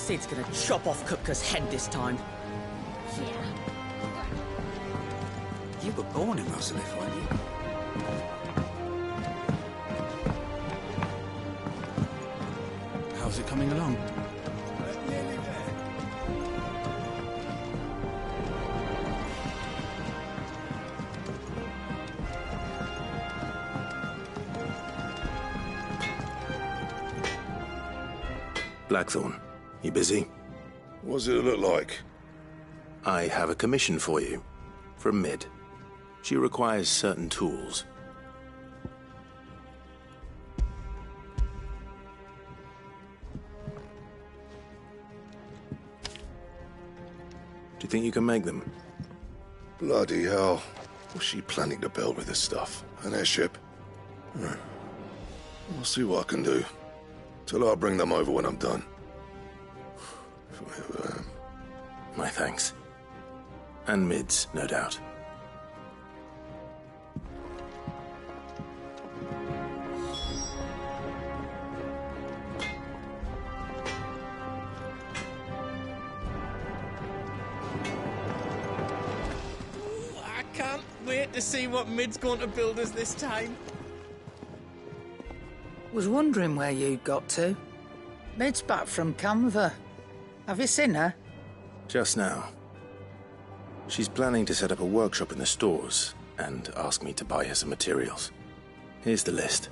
Sid's gonna chop off Kupka's head this time. Yeah. You were born in Rosalith, weren't you? How's it coming along? Nearly there. Blackthorn, you busy? What does it look like? I have a commission for you. From Mid. She requires certain tools. Do you think you can make them? Bloody hell. What's she planning to build with this stuff? An airship? I'll see what I can do. Till I'll bring them over when I'm done. My thanks. And Mid's, no doubt. I can't wait to see what Mid's going to build us this time. Was wondering where you'd got to. Mid's back from Canva. Have you seen her? Just now. She's planning to set up a workshop in the stores and ask me to buy her some materials. Here's the list.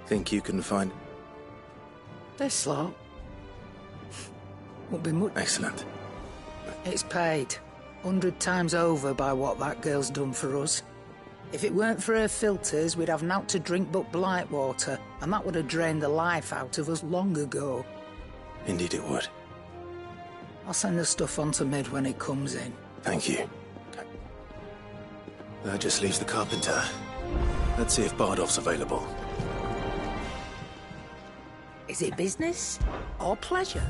Think you can find... This lot won't be much. Excellent. It's paid 100 times over by what that girl's done for us. If it weren't for her filters, we'd have naught to drink but blight water, and that would have drained the life out of us long ago. Indeed it would. I'll send the stuff on to Mid when it comes in. Thank you. That just leaves the carpenter. Let's see if Bardolph's available. Is it business or pleasure?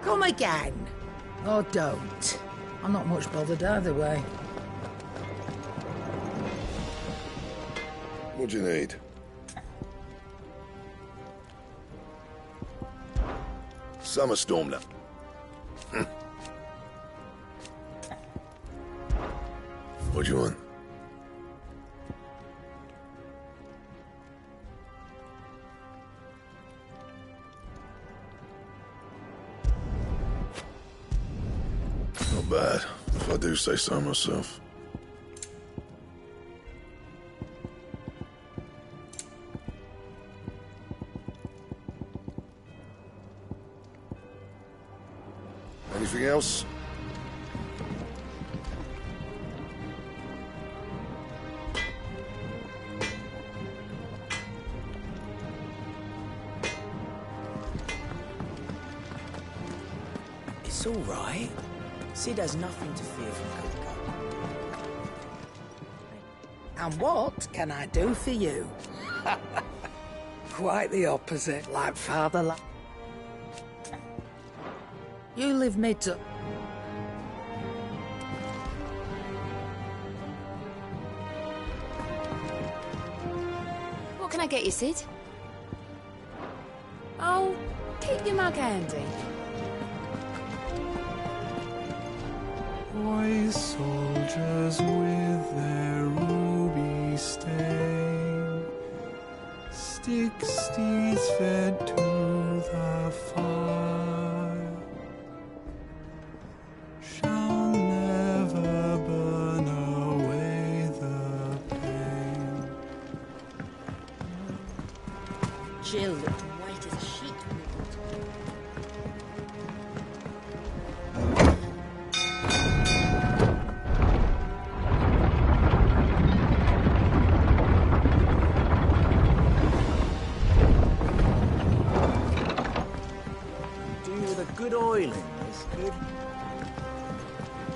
Come again. Or don't. I'm not much bothered either way. What do you need? Summer storm now. What do you want? Not bad, if I do say so myself. Anything else? It's all right. Sid has nothing to fear from Kupka. And what can I do for you? Quite the opposite, like father. You live mid to... What can I get you, Sid? Oh, keep your mug handy. Boy soldiers with their ruby stain, stick steeds fed to the fire, shall never burn away the pain. Jill looked white as a sheet.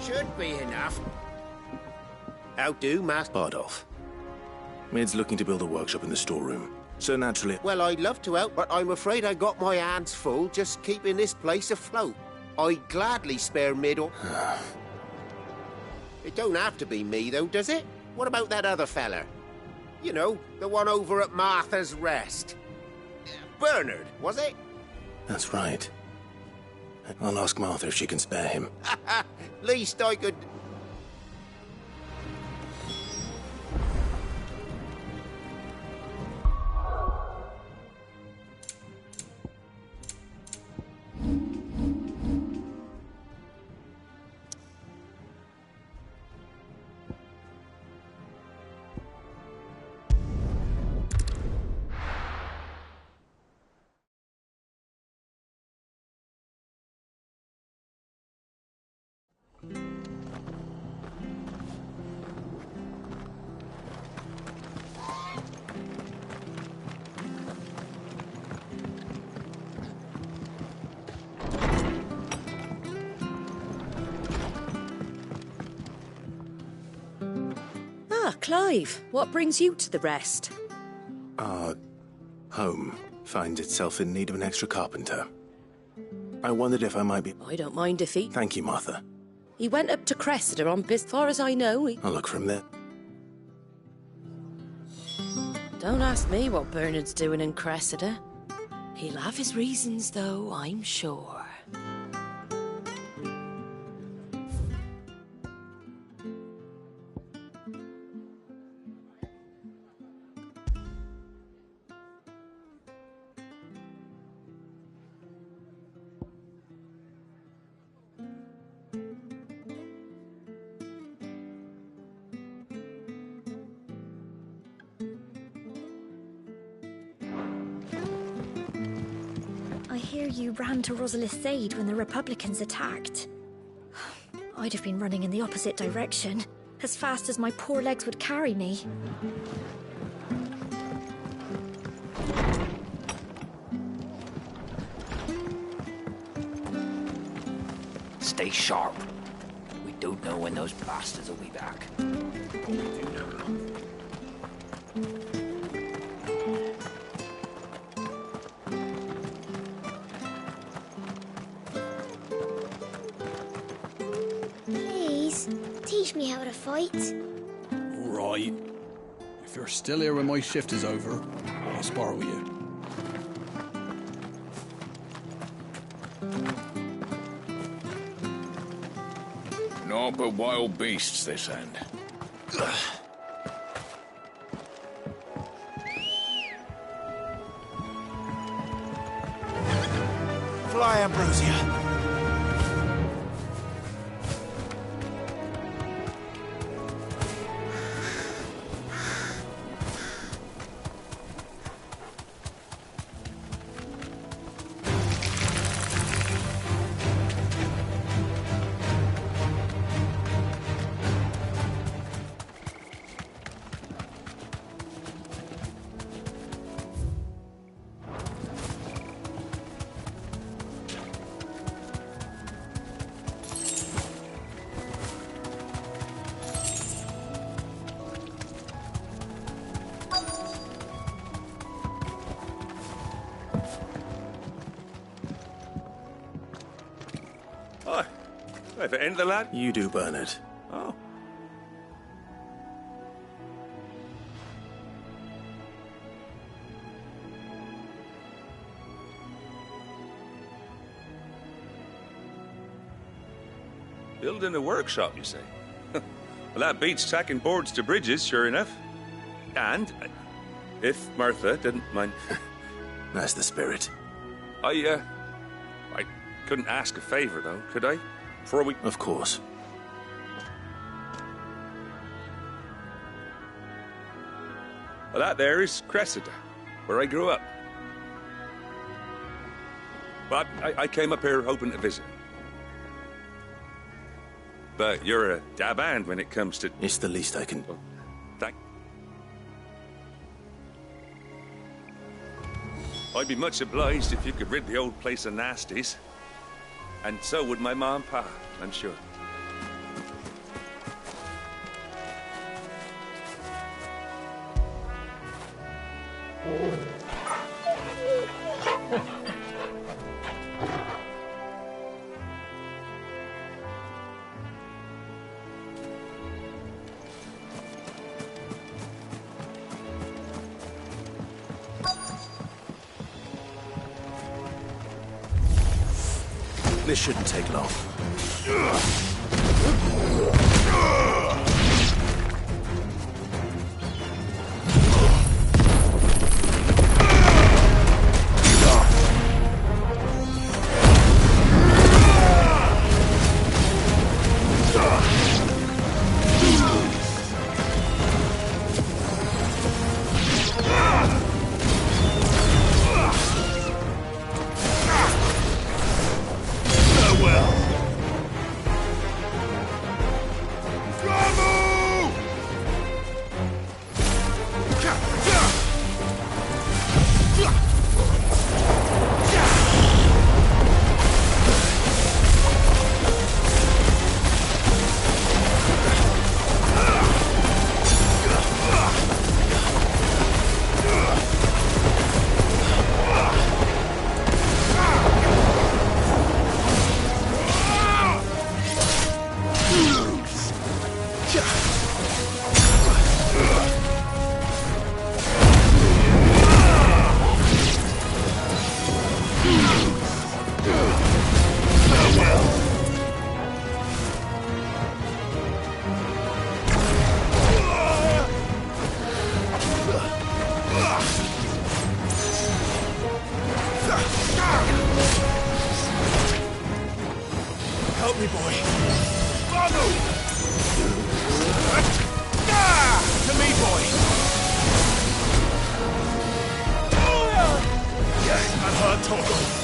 Should be enough. How do, Master Bardolph. Mid's looking to build a workshop in the storeroom. So naturally... Well, I'd love to help, but I'm afraid I got my hands full just keeping this place afloat. I'd gladly spare Mid or... It don't have to be me, though, does it? What about that other fella? You know, the one over at Martha's Rest. Bernard, was it? That's right. I'll ask Martha if she can spare him. Least I could... Ah, Clive, what brings you to the Rest? Our home finds itself in need of an extra carpenter. I wondered if I might be... I don't mind if he... Thank you, Martha. He went up to Cressida on business. As far as I know, he... I'll look from there. Don't ask me what Bernard's doing in Cressida. He'll have his reasons, though, I'm sure. I hear you ran to Rosalith's aid when the Republicans attacked. I'd have been running in the opposite direction, as fast as my poor legs would carry me. Stay sharp. We don't know when those bastards will be back. Please, teach me how to fight. All right. If you're still here when my shift is over, I'll spar with you. Naught but wild beasts, this end. Fly, Ambrosia. Hi. Have it in the lad? You do, Bernard. Oh. Building a workshop, you say? Well, that beats tacking boards to bridges, sure enough. And, if Martha didn't mind... That's the spirit. I couldn't ask a favour, though, could I? Before we... Of course. Well, that there is Cressida, where I grew up. But I came up here hoping to visit. But you're a dab hand when it comes to... It's the least I can... Well, thank... I'd be much obliged if you could rid the old place of nasties. And so would my ma and pa, I'm sure. This shouldn't take long. Help me, boy. Follow! To me, boy. And her toggle.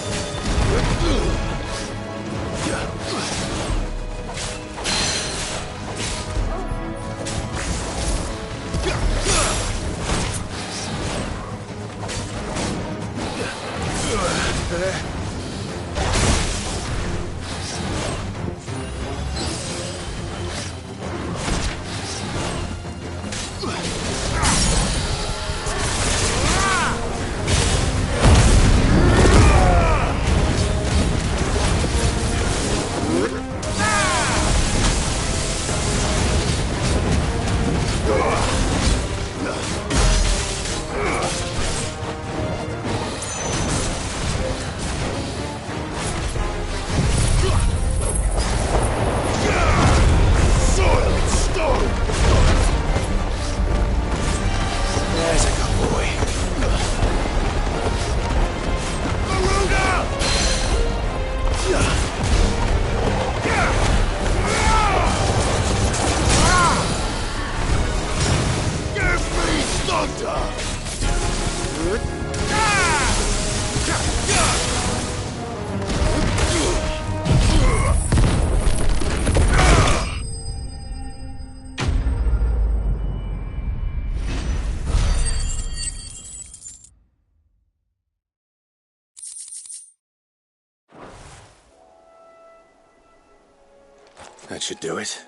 That should do it.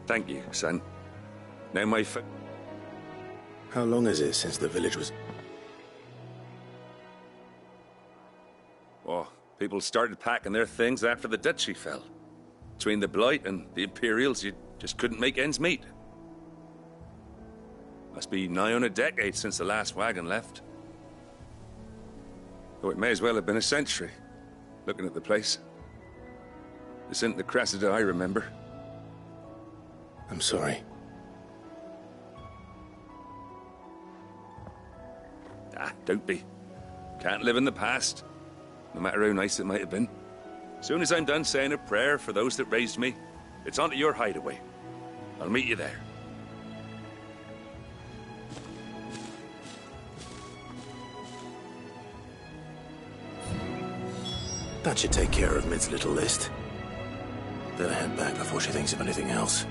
Thank you, son. Now my How long is it since the village was... Oh, people started packing their things after the duchy fell. Between the Blight and the Imperials, you just couldn't make ends meet. Must be nigh on a decade since the last wagon left. Though it may as well have been a century, looking at the place. This isn't the Cressida I remember. I'm sorry. Ah, don't be. Can't live in the past, no matter how nice it might have been. Soon as I'm done saying a prayer for those that raised me, it's on to your hideaway. I'll meet you there. That should take care of Mid's little list. Better head back before she thinks of anything else.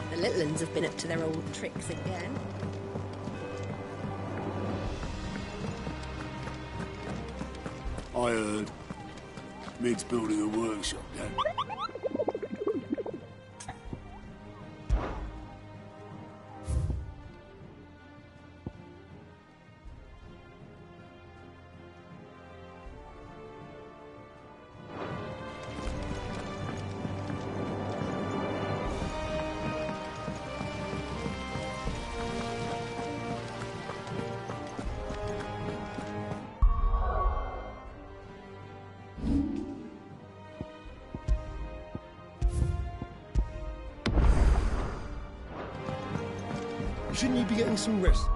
The little uns have been up to their old tricks again. I heard Mid's building a workshop down. Shouldn't you be getting some rest?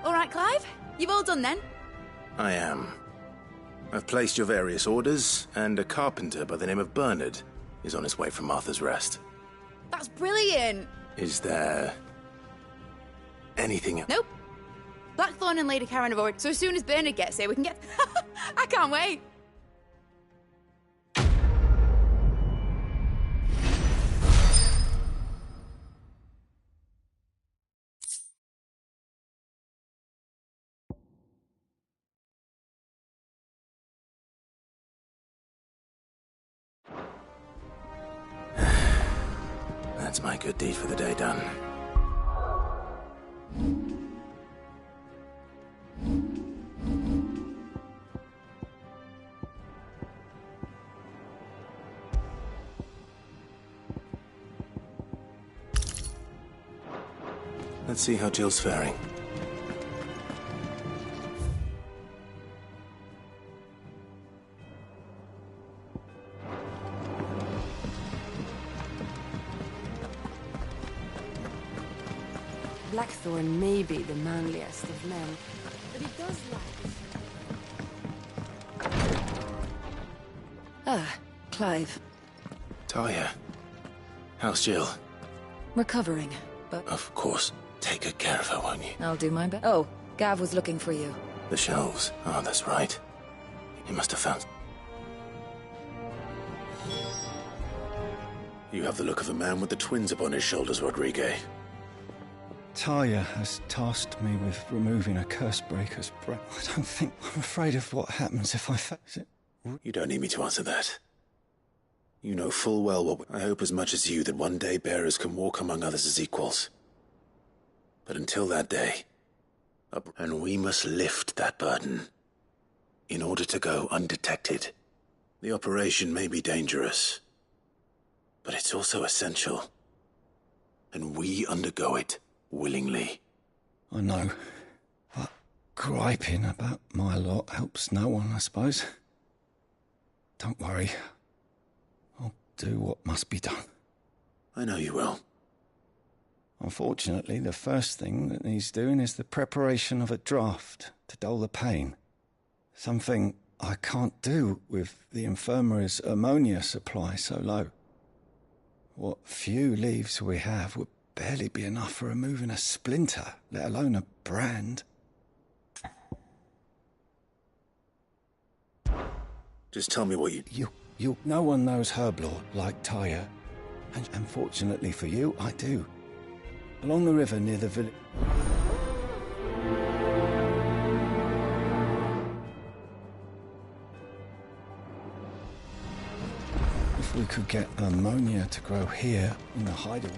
All right, Clive? You've all done then? I am. I've placed your various orders, and a carpenter by the name of Bernard is on his way from Martha's Rest. That's brilliant! Is there anything else? Nope. Blackthorn and Lady Karen have already... So as soon as Bernard gets here, we can get... I can't wait! That's my good deed for the day done. Let's see how Jill's faring. Blackthorn may be the manliest of men, but he does lack... Clive. Talia, how's Jill? Recovering, but... Of course. Take good care of her, won't you? I'll do my best. Oh, Gav was looking for you. The shelves. Oh, that's right. He must have found... You have the look of a man with the twins upon his shoulders, Rodrigue. Talia has tasked me with removing a Cursebreaker's breath. I don't think... I'm afraid of what happens if I face it. You don't need me to answer that. You know full well what... I hope as much as you that one day bearers can walk among others as equals. But until that day... And we must lift that burden. In order to go undetected. The operation may be dangerous. But it's also essential. And we undergo it willingly. I know. But griping about my lot helps no one, I suppose. Don't worry. I'll do what must be done. I know you will. Unfortunately, the first thing that needs doing is the preparation of a draft to dull the pain. Something I can't do with the infirmary's ammonia supply so low. What few leaves we have would barely be enough for removing a splinter, let alone a brand. Just tell me what you... No one knows Herblore like Tyre. And unfortunately for you, I do. Along the river near the village... If we could get ammonia to grow here in the hideaway...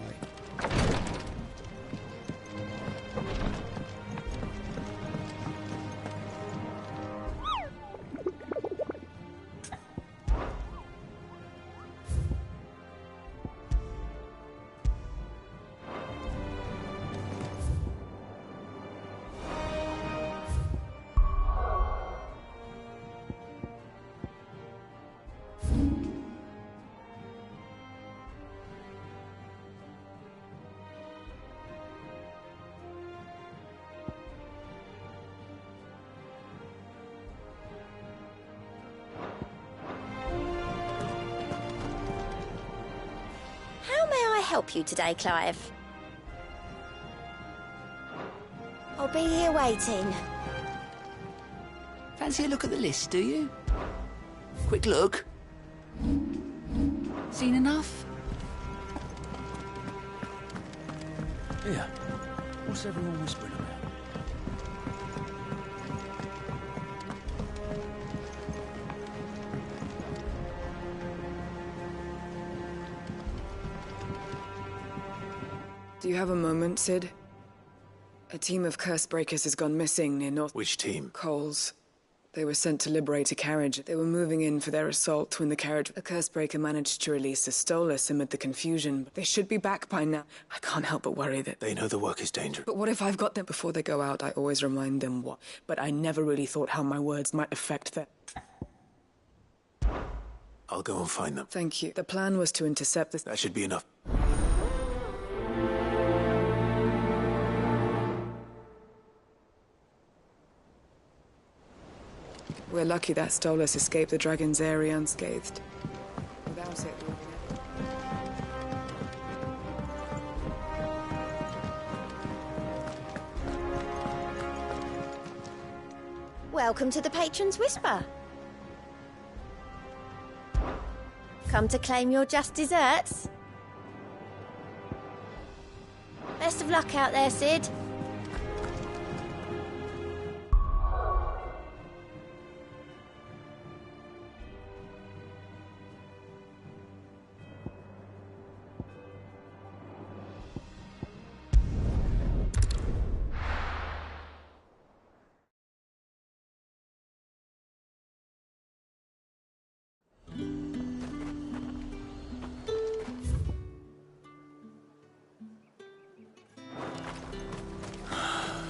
Help you today, Clive? I'll be here waiting. Fancy a look at the list, do you? Quick look. Seen enough? Yeah. What's everyone whispering about? Do you have a moment, Sid? A team of curse breakers has gone missing near North... Which team? Coles. They were sent to liberate a carriage. They were moving in for their assault when the carriage... A curse breaker managed to release a stolus amid the confusion. They should be back by now. I can't help but worry that... They know the work is dangerous. But what if I've got them? Before they go out, I always remind them what... But I never really thought how my words might affect them. I'll go and find them. Thank you. The plan was to intercept this... That should be enough. We're lucky that Stolas escaped the dragon's area unscathed. Without it, Welcome to the Patron's Whisper. Come to claim your just desserts? Best of luck out there, Sid.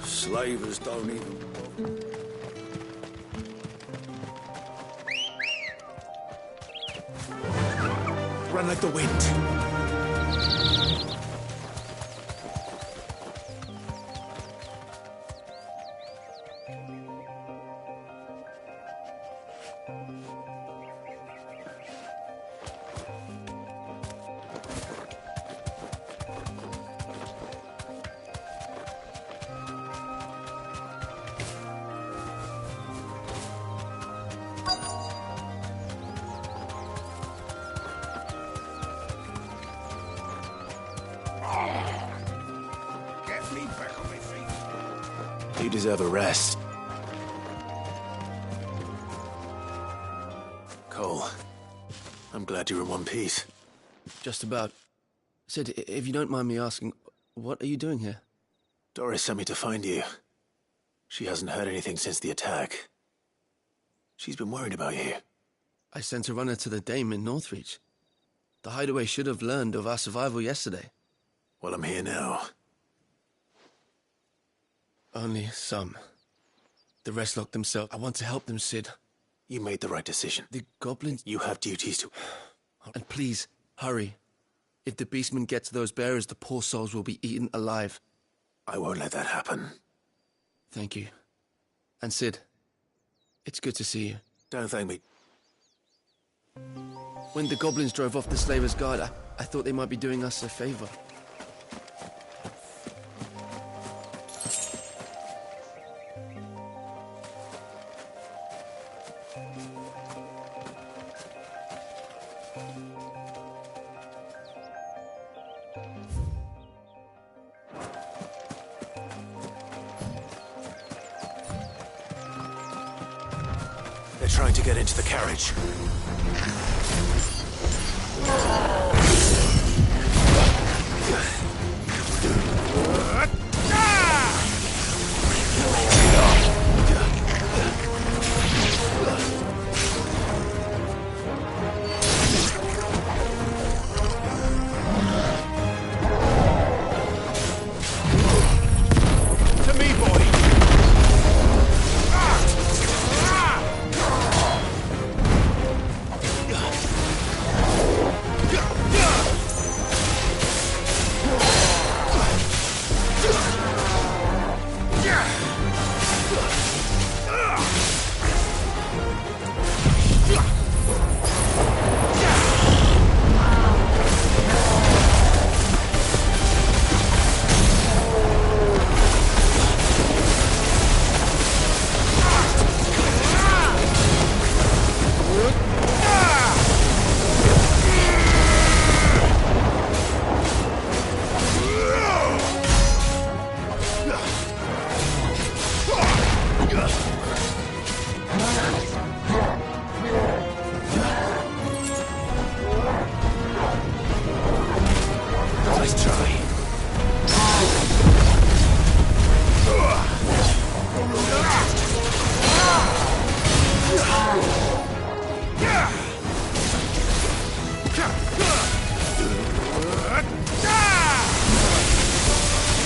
Slavers don't even... Run like the wind. Get me back on my feet. You deserve a rest. Cole, I'm glad you're in one piece. Just about. Sid, if you don't mind me asking, what are you doing here? Doris sent me to find you. She hasn't heard anything since the attack. She's been worried about you. I sent a runner to the Dame in Northreach. The hideaway should have learned of our survival yesterday. Well, I'm here now. Only some. The rest locked themselves. I want to help them, Sid. You made the right decision. The goblins... You have duties to... And please, hurry. If the beastmen get to those bearers, the poor souls will be eaten alive. I won't let that happen. Thank you. And Sid, it's good to see you. Don't thank me. When the goblins drove off the Slaver's Guard, I thought they might be doing us a favor. They're trying to get into the carriage. To me, boy! Nice try.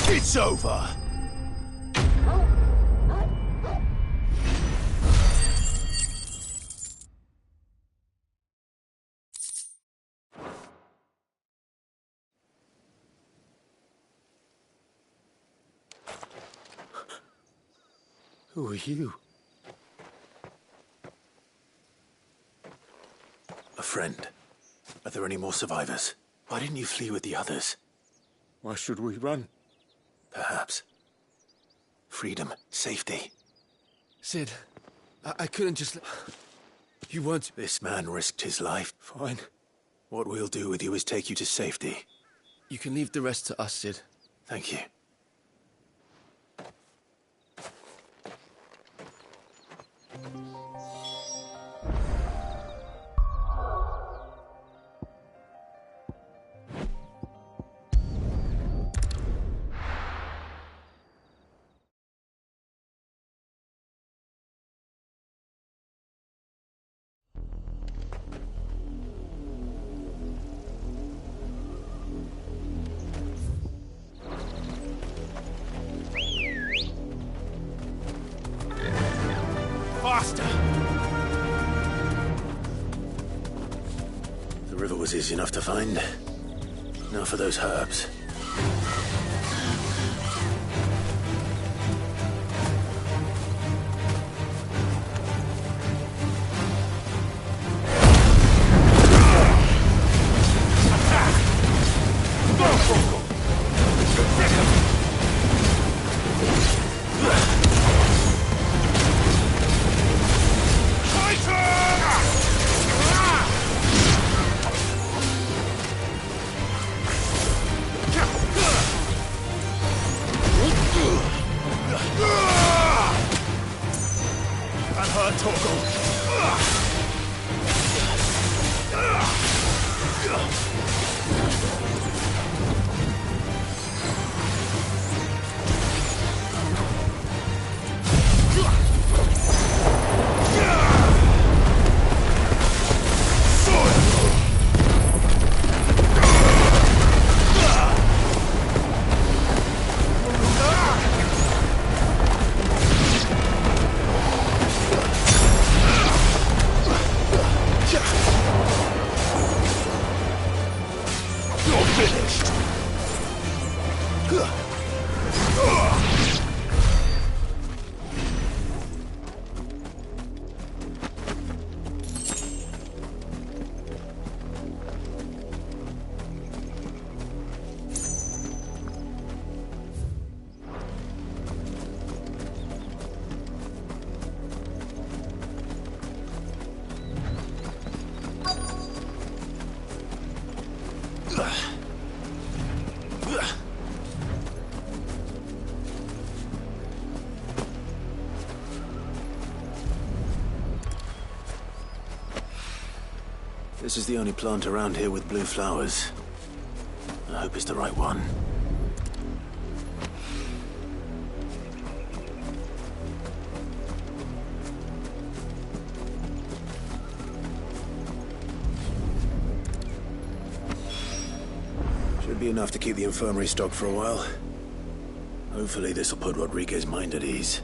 It's over! Who are you? A friend. Are there any more survivors? Why didn't you flee with the others? Why should we run? Perhaps. Freedom, safety. Sid, I couldn't just... You weren't... This man risked his life. Fine. What we'll do with you is take you to safety. You can leave the rest to us, Sid. Thank you. Faster! The river was easy enough to find. Now for those herbs. This is the only plant around here with blue flowers. I hope it's the right one. Should be enough to keep the infirmary stocked for a while. Hopefully this will put Rodriguez's mind at ease.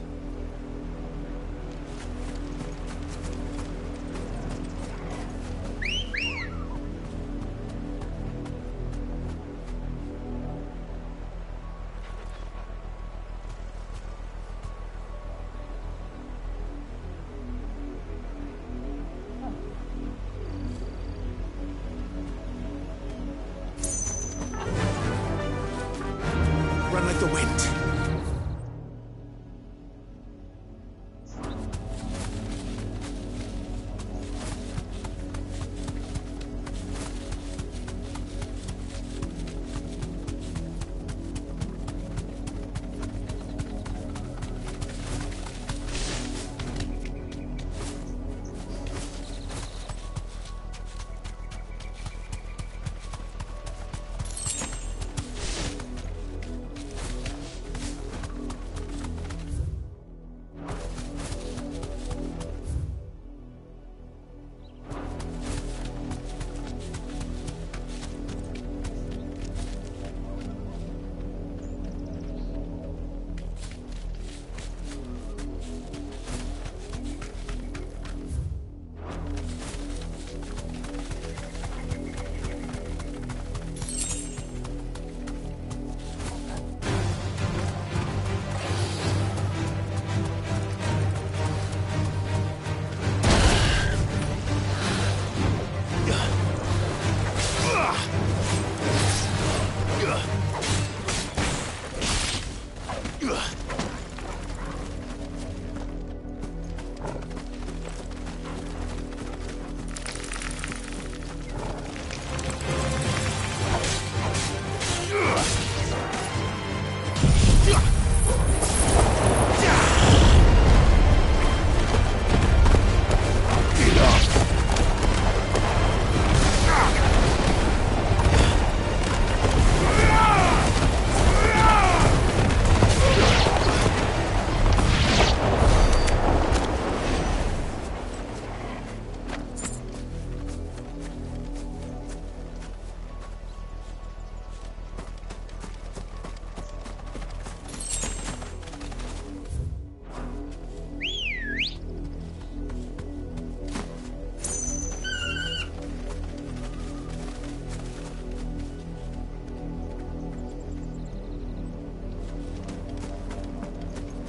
Run like the wind.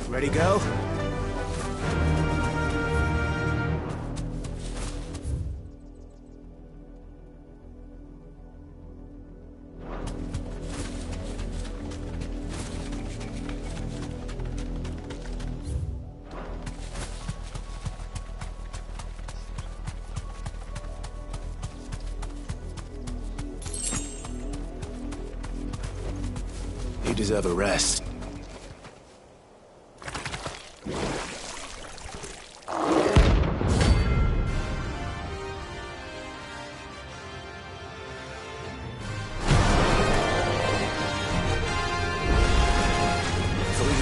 Ready, go? You deserve a rest.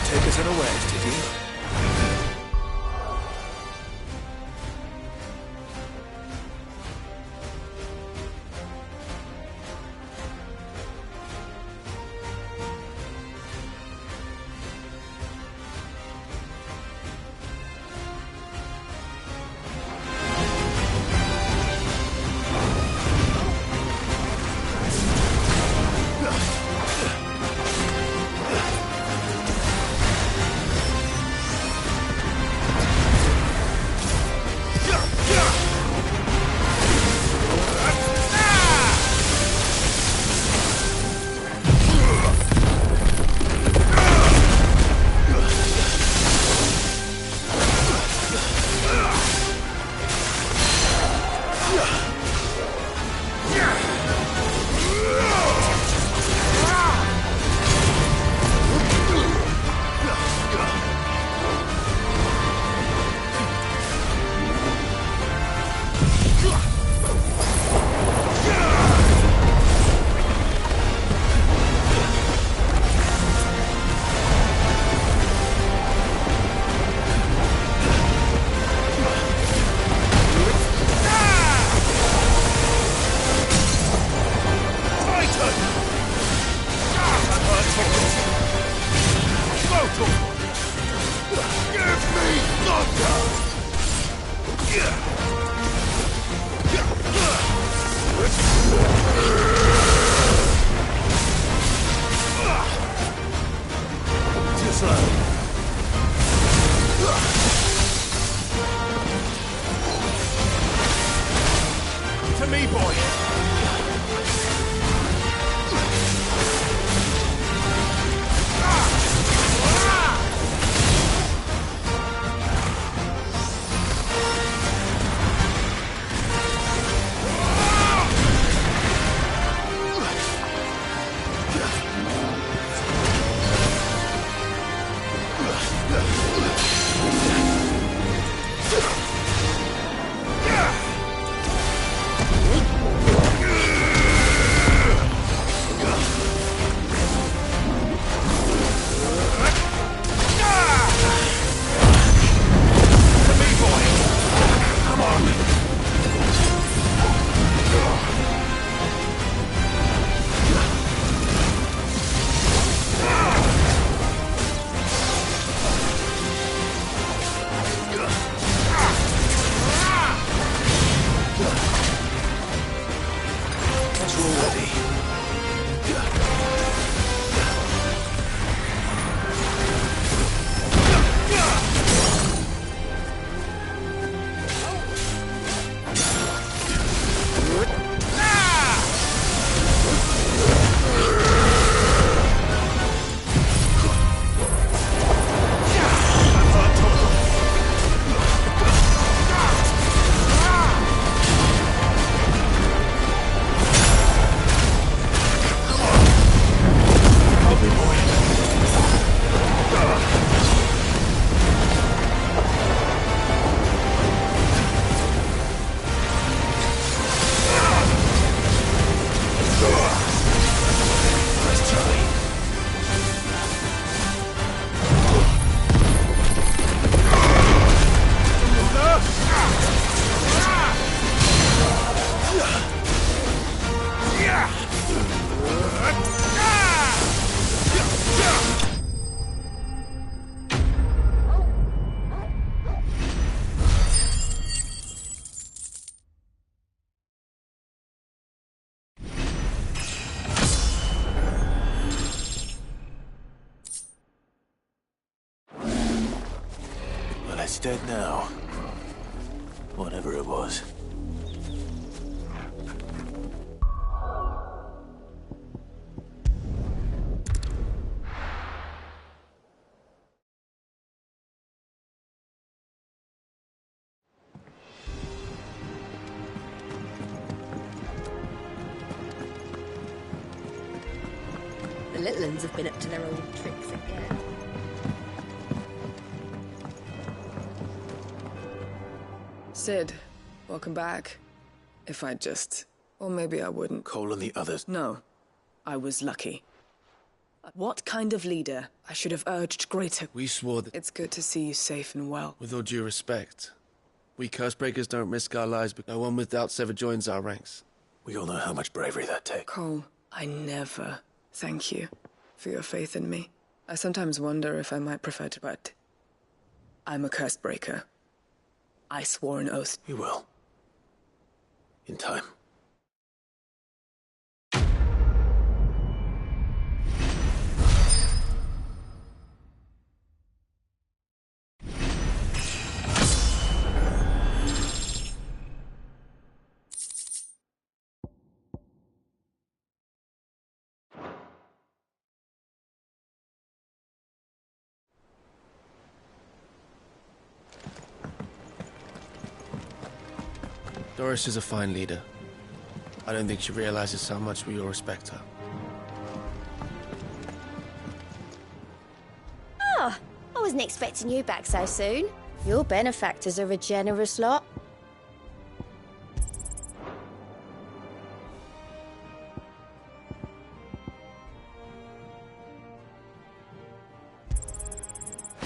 Take us unawares, did you? It's dead now. Whatever it was. The little uns have been up to their old tricks again. Sid, welcome back. If I'd just... Or maybe I wouldn't. Cole and the others. No. I was lucky. What kind of leader? I should have urged greater... We swore that... It's good to see you safe and well. With all due respect, we Cursebreakers don't risk our lives, but no one with doubts ever joins our ranks. We all know how much bravery that takes. Cole, I never thank you for your faith in me. I sometimes wonder if I might prefer to, but... I'm a Cursebreaker. I swore an oath. You will. In time. Doris is a fine leader. I don't think she realizes how much we all respect her. Oh, I wasn't expecting you back so soon. Your benefactors are a generous lot.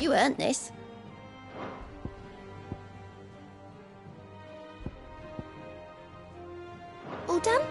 You earned this. All done?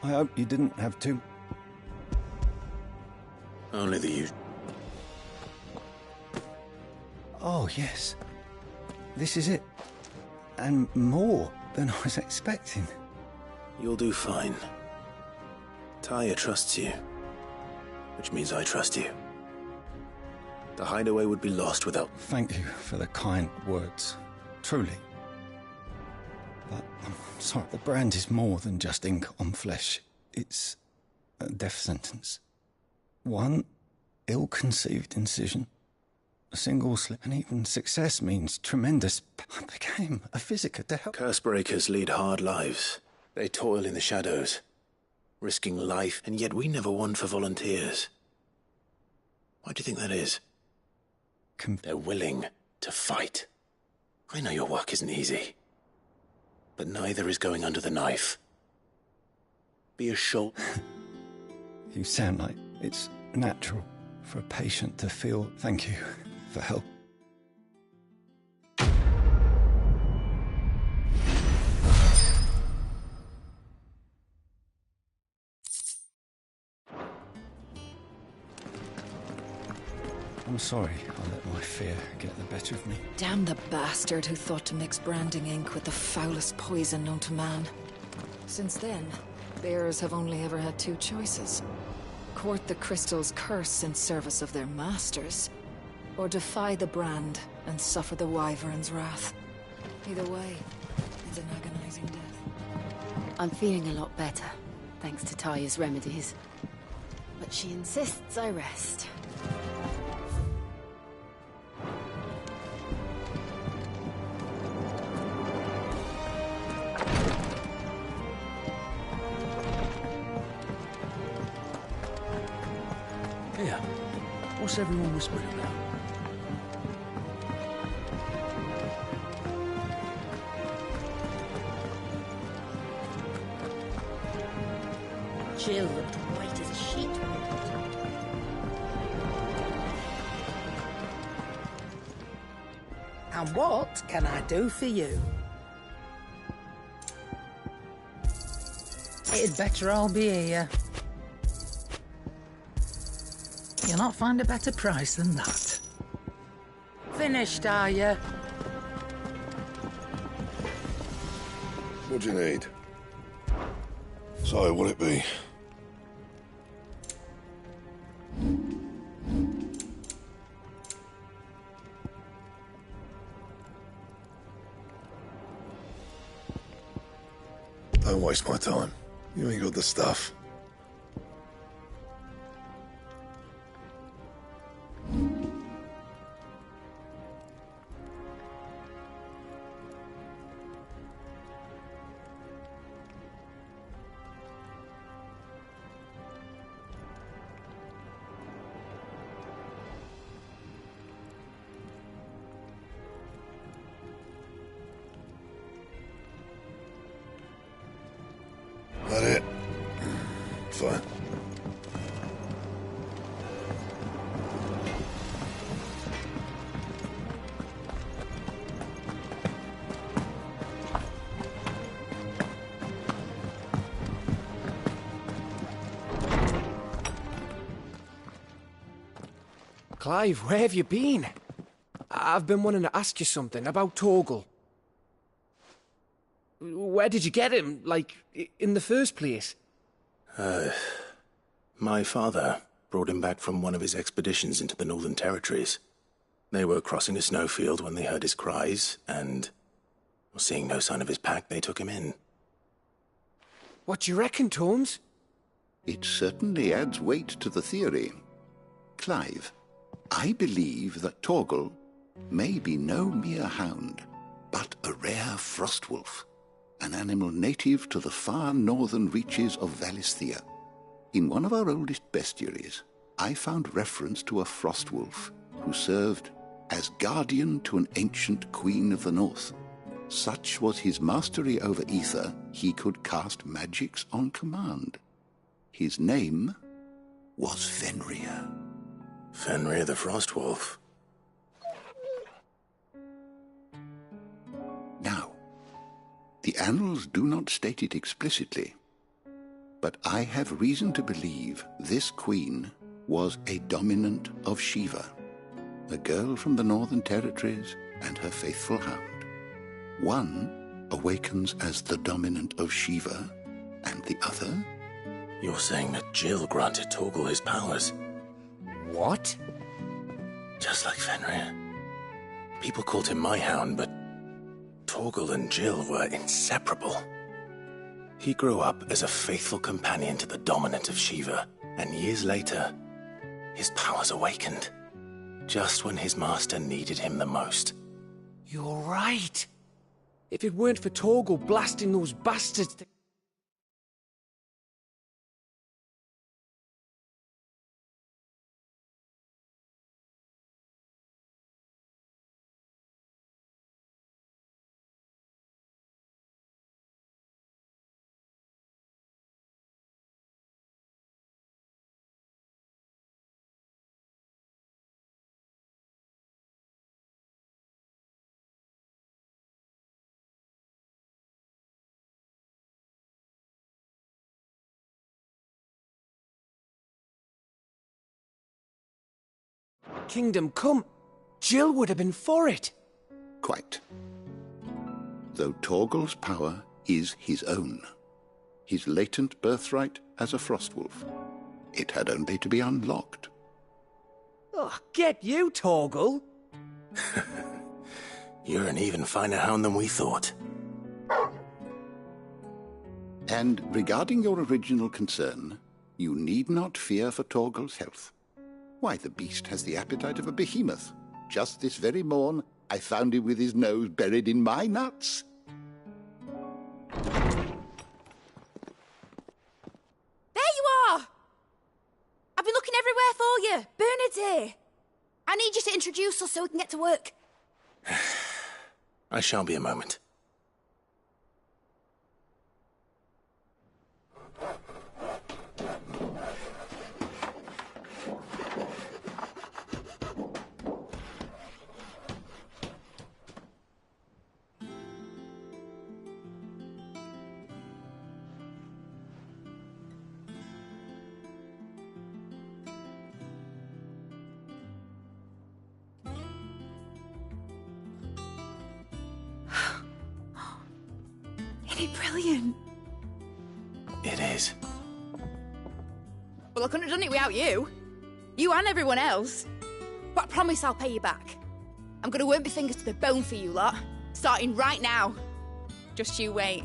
I hope you didn't have to. Only the usual. Oh, yes. This is it. And more than I was expecting. You'll do fine. Taya trusts you. Which means I trust you. The hideaway would be lost without... Thank you for the kind words. Truly. But I'm sorry, the brand is more than just ink on flesh. It's a death sentence. One ill-conceived incision, a single slip, and even success means tremendous... I became a physica to help... Cursebreakers lead hard lives. They toil in the shadows, risking life, and yet we never won for volunteers. Why do you think that is? They're willing to fight. I know your work isn't easy, but neither is going under the knife. Be assured. You sound like it's natural for a patient to feel thank you for help. I'm sorry I let my fear get the better of me. Damn the bastard who thought to mix branding ink with the foulest poison known to man. Since then, bearers have only ever had two choices. Court the crystal's curse in service of their masters, or defy the brand and suffer the wyvern's wrath. Either way, it's an agonizing death. I'm feeling a lot better, thanks to Taya's remedies. But she insists I rest. Here, what's everyone whispering about? Jill looked white as a sheet. And what can I do for you? It'd better all be here. You'll not find a better price than that. Finished, are you? What do you need? So, what'll it be? Don't waste my time. You ain't got the stuff. That it? Fine. Clive, where have you been? I've been wanting to ask you something about Torgal. Where did you get him, like, in the first place? My father brought him back from one of his expeditions into the Northern Territories. They were crossing a snowfield when they heard his cries, and, seeing no sign of his pack, they took him in. What do you reckon, Tomes? It certainly adds weight to the theory. Clive, I believe that Torgal may be no mere hound, but a rare frostwolf, an animal native to the far northern reaches of Valisthea. In one of our oldest bestiaries, I found reference to a frostwolf who served as guardian to an ancient queen of the north. Such was his mastery over ether, he could cast magics on command. His name was Fenrir. Fenrir the Frostwolf. Now, the annals do not state it explicitly, but I have reason to believe this queen was a dominant of Shiva, a girl from the Northern Territories and her faithful hound. One awakens as the dominant of Shiva, and the other? You're saying that Jill granted Torgal his powers? What? Just like Fenrir. People called him my hound, but Torgal and Jill were inseparable. He grew up as a faithful companion to the dominant of Shiva, and years later, his powers awakened, just when his master needed him the most. You're right. If it weren't for Torgal blasting those bastards... Kingdom Come, Jill would have been for it. Quite. Though Torgal's power is his own, his latent birthright as a Frostwolf, it had only to be unlocked. Oh, get you, Torgal! You're an even finer hound than we thought. And regarding your original concern, you need not fear for Torgal's health. Why, the beast has the appetite of a behemoth. Just this very morn, I found him with his nose buried in my nuts. There you are! I've been looking everywhere for you. Bernard's here. I need you to introduce us so we can get to work. I shall be a moment. they brilliant? It is. Well, I couldn't have done it without you. You and everyone else. But I promise I'll pay you back. I'm gonna work my fingers to the bone for you lot, starting right now. Just you wait.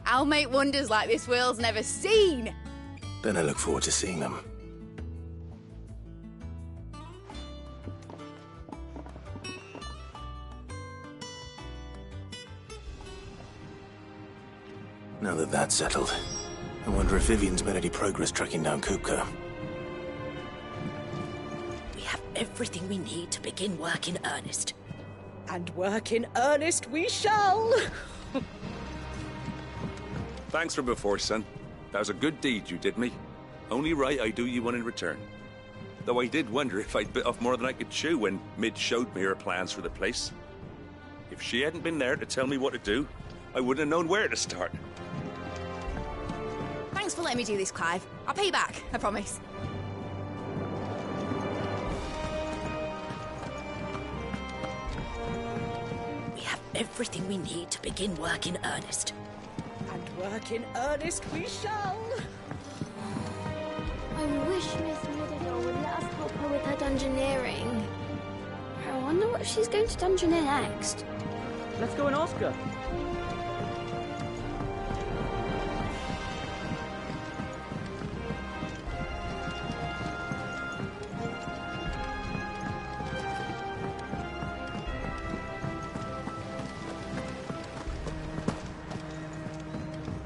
I'll make wonders like this world's never seen. Then I look forward to seeing them. Now that that's settled, I wonder if Vivian's made any progress tracking down Kupka. We have everything we need to begin work in earnest. And work in earnest we shall! Thanks for before, son. That was a good deed you did me. Only right I do you one in return. Though I did wonder if I'd bit off more than I could chew when Mid showed me her plans for the place. If she hadn't been there to tell me what to do, I wouldn't have known where to start. Thanks for letting me do this, Clive. I'll pay you back, I promise. We have everything we need to begin work in earnest. And work in earnest we shall! I wish Miss Middledore would let us help her with her dungeoneering. I wonder what she's going to dungeoneer next. Let's go and ask her.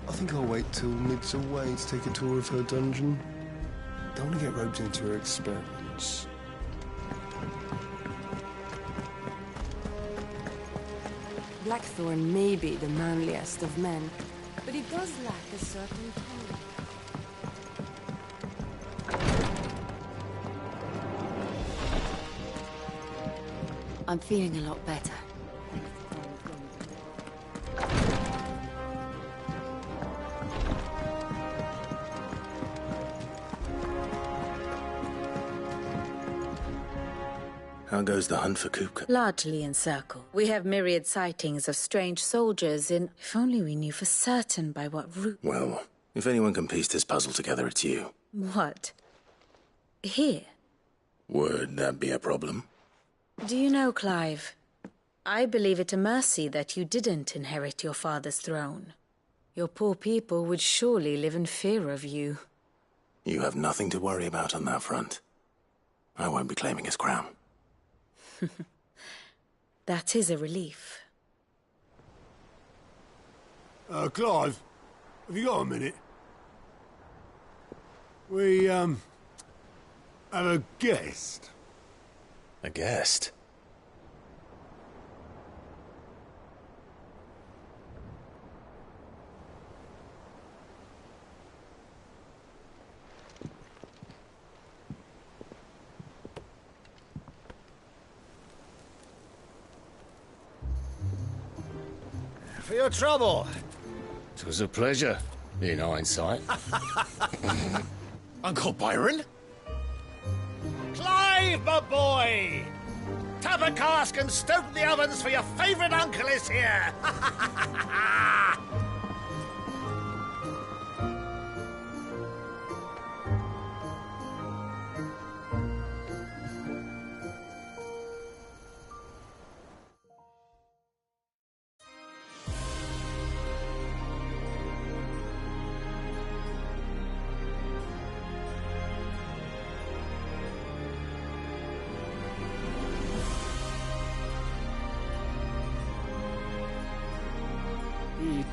I think I'll wait till Mid's away to take a tour of her dungeon. Don't want to get roped into her experiments. Blackthorn may be the manliest of men, but he does lack a certain tone. I'm feeling a lot better. How goes the hunt for Kupka? Largely in circle. We have myriad sightings of strange soldiers in... If only we knew for certain by what route... Well, if anyone can piece this puzzle together, it's you. What? Here? Would that be a problem? Do you know, Clive, I believe it a mercy that you didn't inherit your father's throne. Your poor people would surely live in fear of you. You have nothing to worry about on that front. I won't be claiming his crown. That is a relief. Clive, have you got a minute? We, have a guest. A guest? For your trouble. 'Twas a pleasure, in hindsight. Uncle Byron? Clive, my boy! Tap a cask and stoke the ovens for your favourite uncle is here!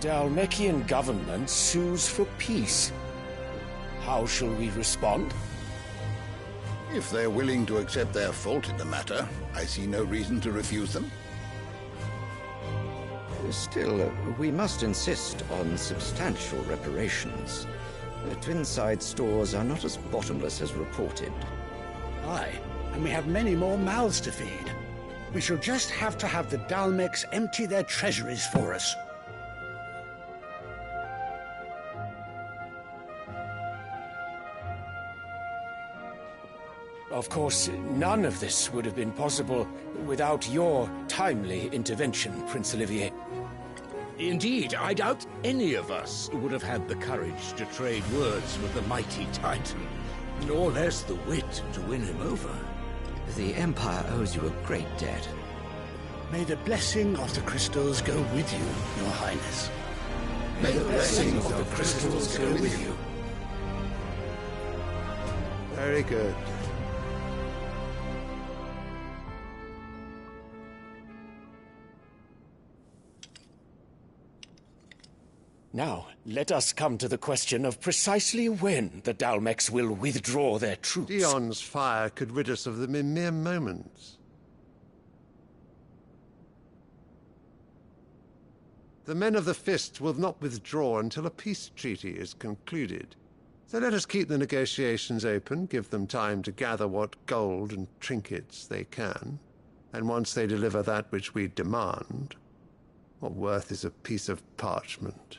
The Dalmekian government sues for peace. How shall we respond? If they're willing to accept their fault in the matter, I see no reason to refuse them. Still, we must insist on substantial reparations. Twinside stores are not as bottomless as reported. Aye, and we have many more mouths to feed. We shall just have to have the Dalmecs empty their treasuries for us. Of course, none of this would have been possible without your timely intervention, Prince Olivier. Indeed, I doubt any of us would have had the courage to trade words with the mighty Titan, nor less the wit to win him over. The Empire owes you a great debt. May the blessing of the crystals go with you, Your Highness. May the blessing of the crystals go with you. Very good. Now, let us come to the question of precisely when the Dalmex will withdraw their troops. Dion's fire could rid us of them in mere moments. The men of the Fist will not withdraw until a peace treaty is concluded. So let us keep the negotiations open, give them time to gather what gold and trinkets they can, and once they deliver that which we demand, what worth is a piece of parchment?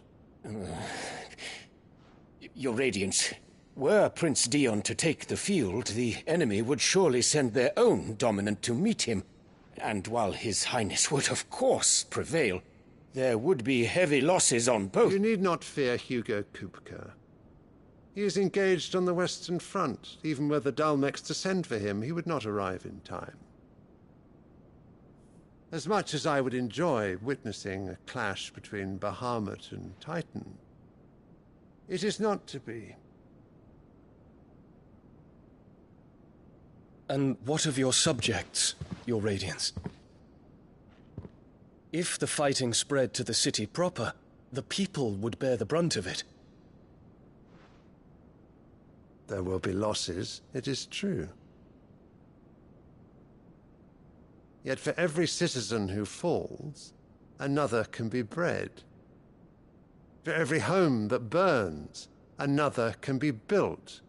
Your Radiance, were Prince Dion to take the field, the enemy would surely send their own dominant to meet him. And while His Highness would of course prevail, there would be heavy losses on both. You need not fear Hugo Kupka. He is engaged on the Western Front. Even were the Dalmex to send for him, he would not arrive in time. As much as I would enjoy witnessing a clash between Bahamut and Titan, it is not to be. And what of your subjects, Your Radiance? If the fighting spread to the city proper, the people would bear the brunt of it. There will be losses, it is true. Yet for every citizen who falls, another can be bred. For every home that burns, another can be built.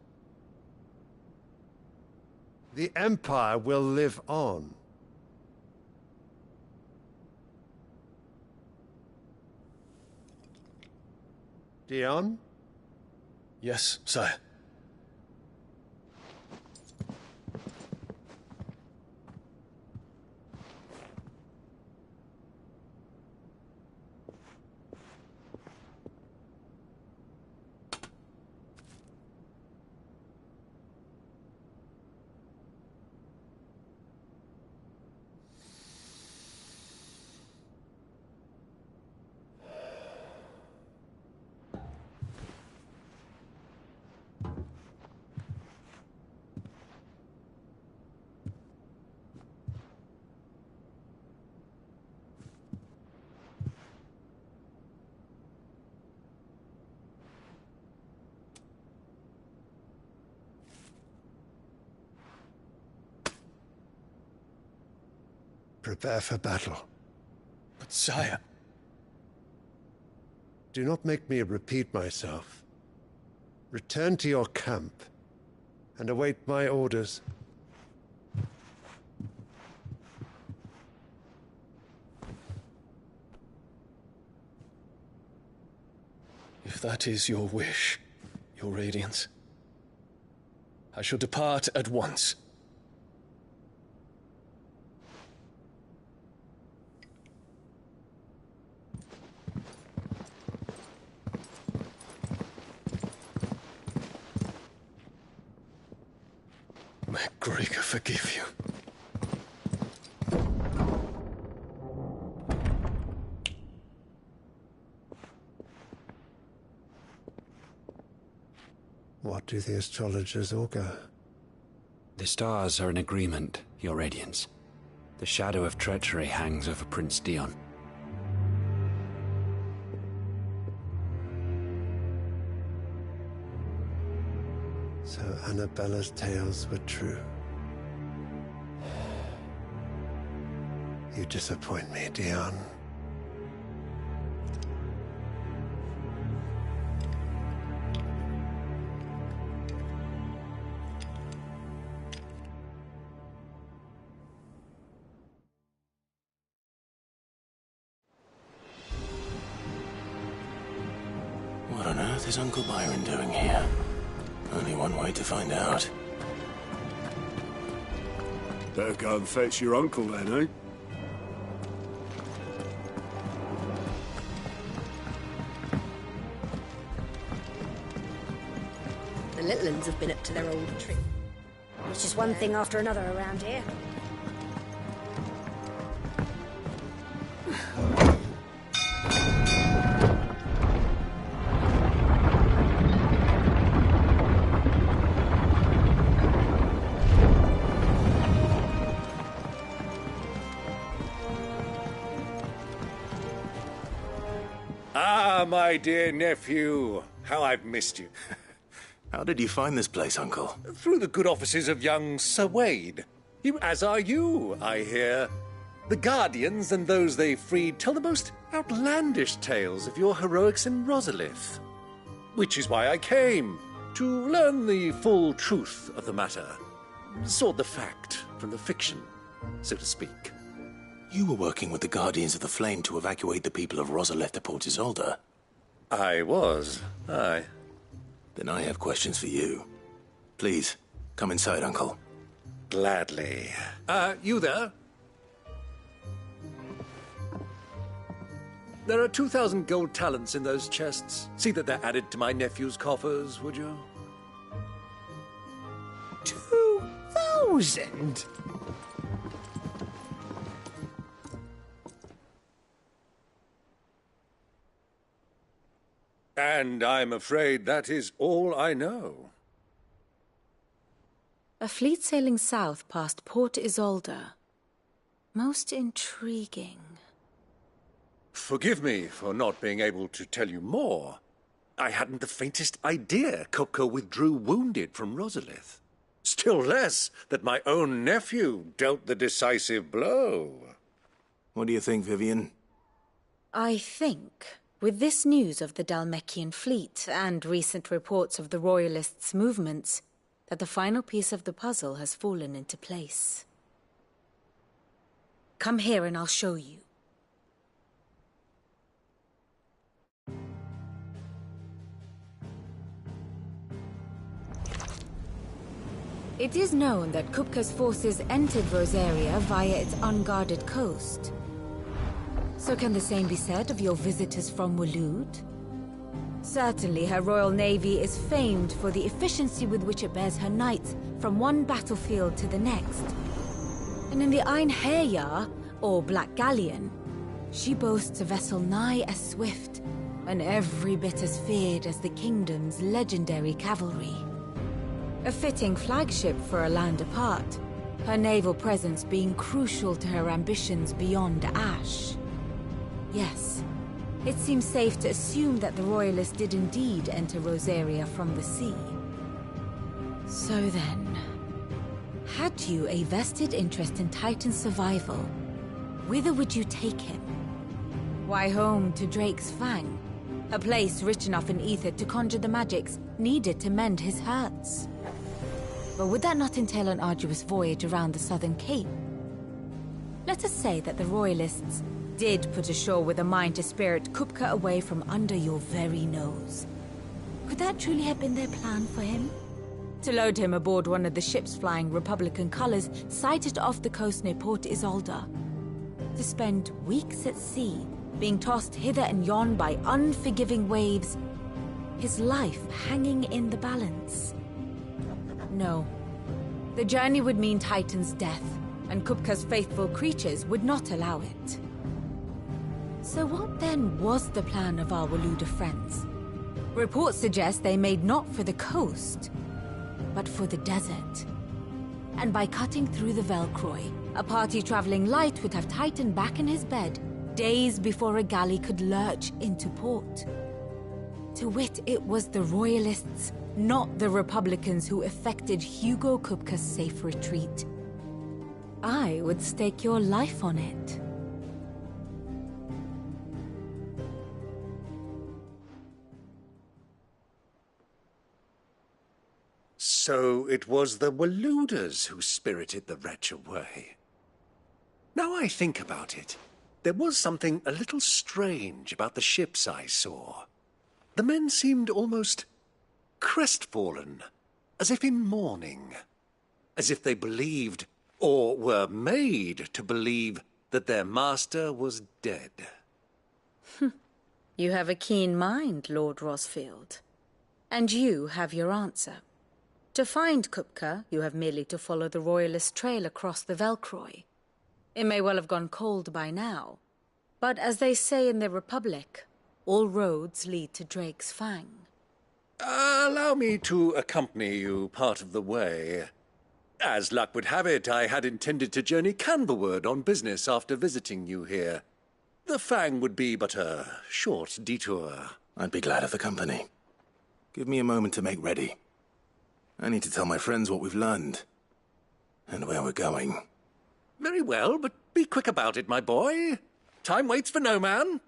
The Empire will live on. Dion? Yes, sire. Prepare for battle. But sire... Do not make me repeat myself. Return to your camp and await my orders. If that is your wish, Your Radiance, I shall depart at once. May Gregor forgive you. What do the astrologers augur? The stars are in agreement, Your Radiance. The shadow of treachery hangs over Prince Dion. So Annabella's tales were true. You disappoint me, Dion. What on earth is Uncle Byron doing here? Only one way to find out. Better go and fetch your uncle then, eh? Maitlands have been up to their old trick. It's just one thing after another around here. Ah, my dear nephew. How I've missed you. How did you find this place, Uncle? Through the good offices of young Sir Wade. As are you, I hear. The Guardians and those they freed tell the most outlandish tales of your heroics in Rosalith. Which is why I came, to learn the full truth of the matter. Sort the fact from the fiction, so to speak. You were working with the Guardians of the Flame to evacuate the people of Rosalith to Port Isolde. I was, aye. Then I have questions for you. Please, come inside, Uncle. Gladly. You there? There are 2,000 gold talents in those chests. See that they're added to my nephew's coffers, would you? 2,000? And I'm afraid that is all I know. A fleet sailing south past Port Isolde. Most intriguing. Forgive me for not being able to tell you more. I hadn't the faintest idea Kupka withdrew wounded from Rosalith. Still less that my own nephew dealt the decisive blow. What do you think, Vivian? I think, with this news of the Dhalmekian fleet and recent reports of the Royalists' movements, that the final piece of the puzzle has fallen into place. Come here and I'll show you. It is known that Kupka's forces entered Rosaria via its unguarded coast. So can the same be said of your visitors from Waloed? Certainly her Royal Navy is famed for the efficiency with which it bears her knights from one battlefield to the next. And in the Einherjar, or Black Galleon, she boasts a vessel nigh as swift and every bit as feared as the kingdom's legendary cavalry. A fitting flagship for a land apart, her naval presence being crucial to her ambitions beyond Ash. Yes, it seems safe to assume that the Royalists did indeed enter Rosaria from the sea. So then, had you a vested interest in Titan's survival, whither would you take him? Why, home to Drake's Fang, a place rich enough in ether to conjure the magics needed to mend his hurts. But would that not entail an arduous voyage around the southern cape? Let us say that the Royalists did put ashore with a mind to spirit Kupka away from under your very nose. Could that truly have been their plan for him? To load him aboard one of the ships flying Republican colors sighted off the coast near Port Isolde. To spend weeks at sea, being tossed hither and yon by unforgiving waves, his life hanging in the balance. No. The journey would mean Titan's death, and Kupka's faithful creatures would not allow it. So what then was the plan of our Waluda friends? Reports suggest they made not for the coast, but for the desert. And by cutting through the Velcroy, a party traveling light would have Titan back in his bed days before a galley could lurch into port. To wit, it was the Royalists, not the Republicans, who effected Hugo Kupka's safe retreat. I would stake your life on it. So it was the Waluders who spirited the wretch away. Now I think about it, there was something a little strange about the ships I saw. The men seemed almost crestfallen, as if in mourning, as if they believed, or were made to believe, that their master was dead. You have a keen mind, Lord Rosfield. And you have your answer. To find Kupka, you have merely to follow the Royalist trail across the Velcroy. It may well have gone cold by now, but as they say in the Republic, all roads lead to Drake's Fang. Allow me to accompany you part of the way. As luck would have it, I had intended to journey Canberward on business after visiting you here. The Fang would be but a short detour. I'd be glad of the company. Give me a moment to make ready. I need to tell my friends what we've learned. And where we're going. Very well, but be quick about it, my boy. Time waits for no man.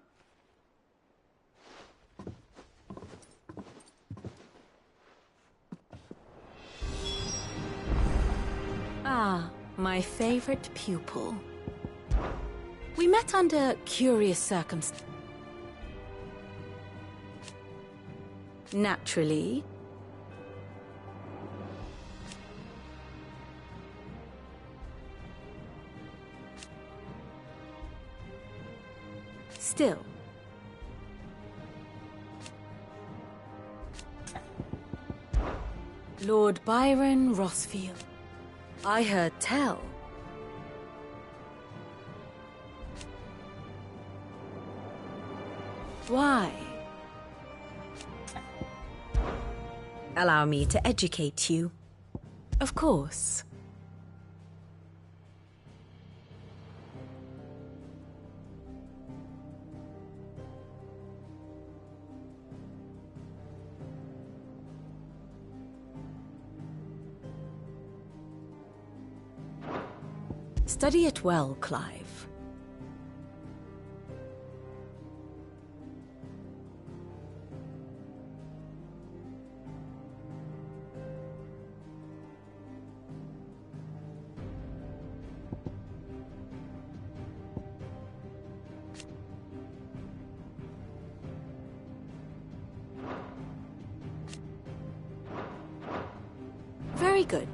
Ah, my favorite pupil. We met under curious circumstances. Naturally. Still. Lord Byron Rossfield. I heard tell. Why? Allow me to educate you. Of course. Study it well, Clive. Very good.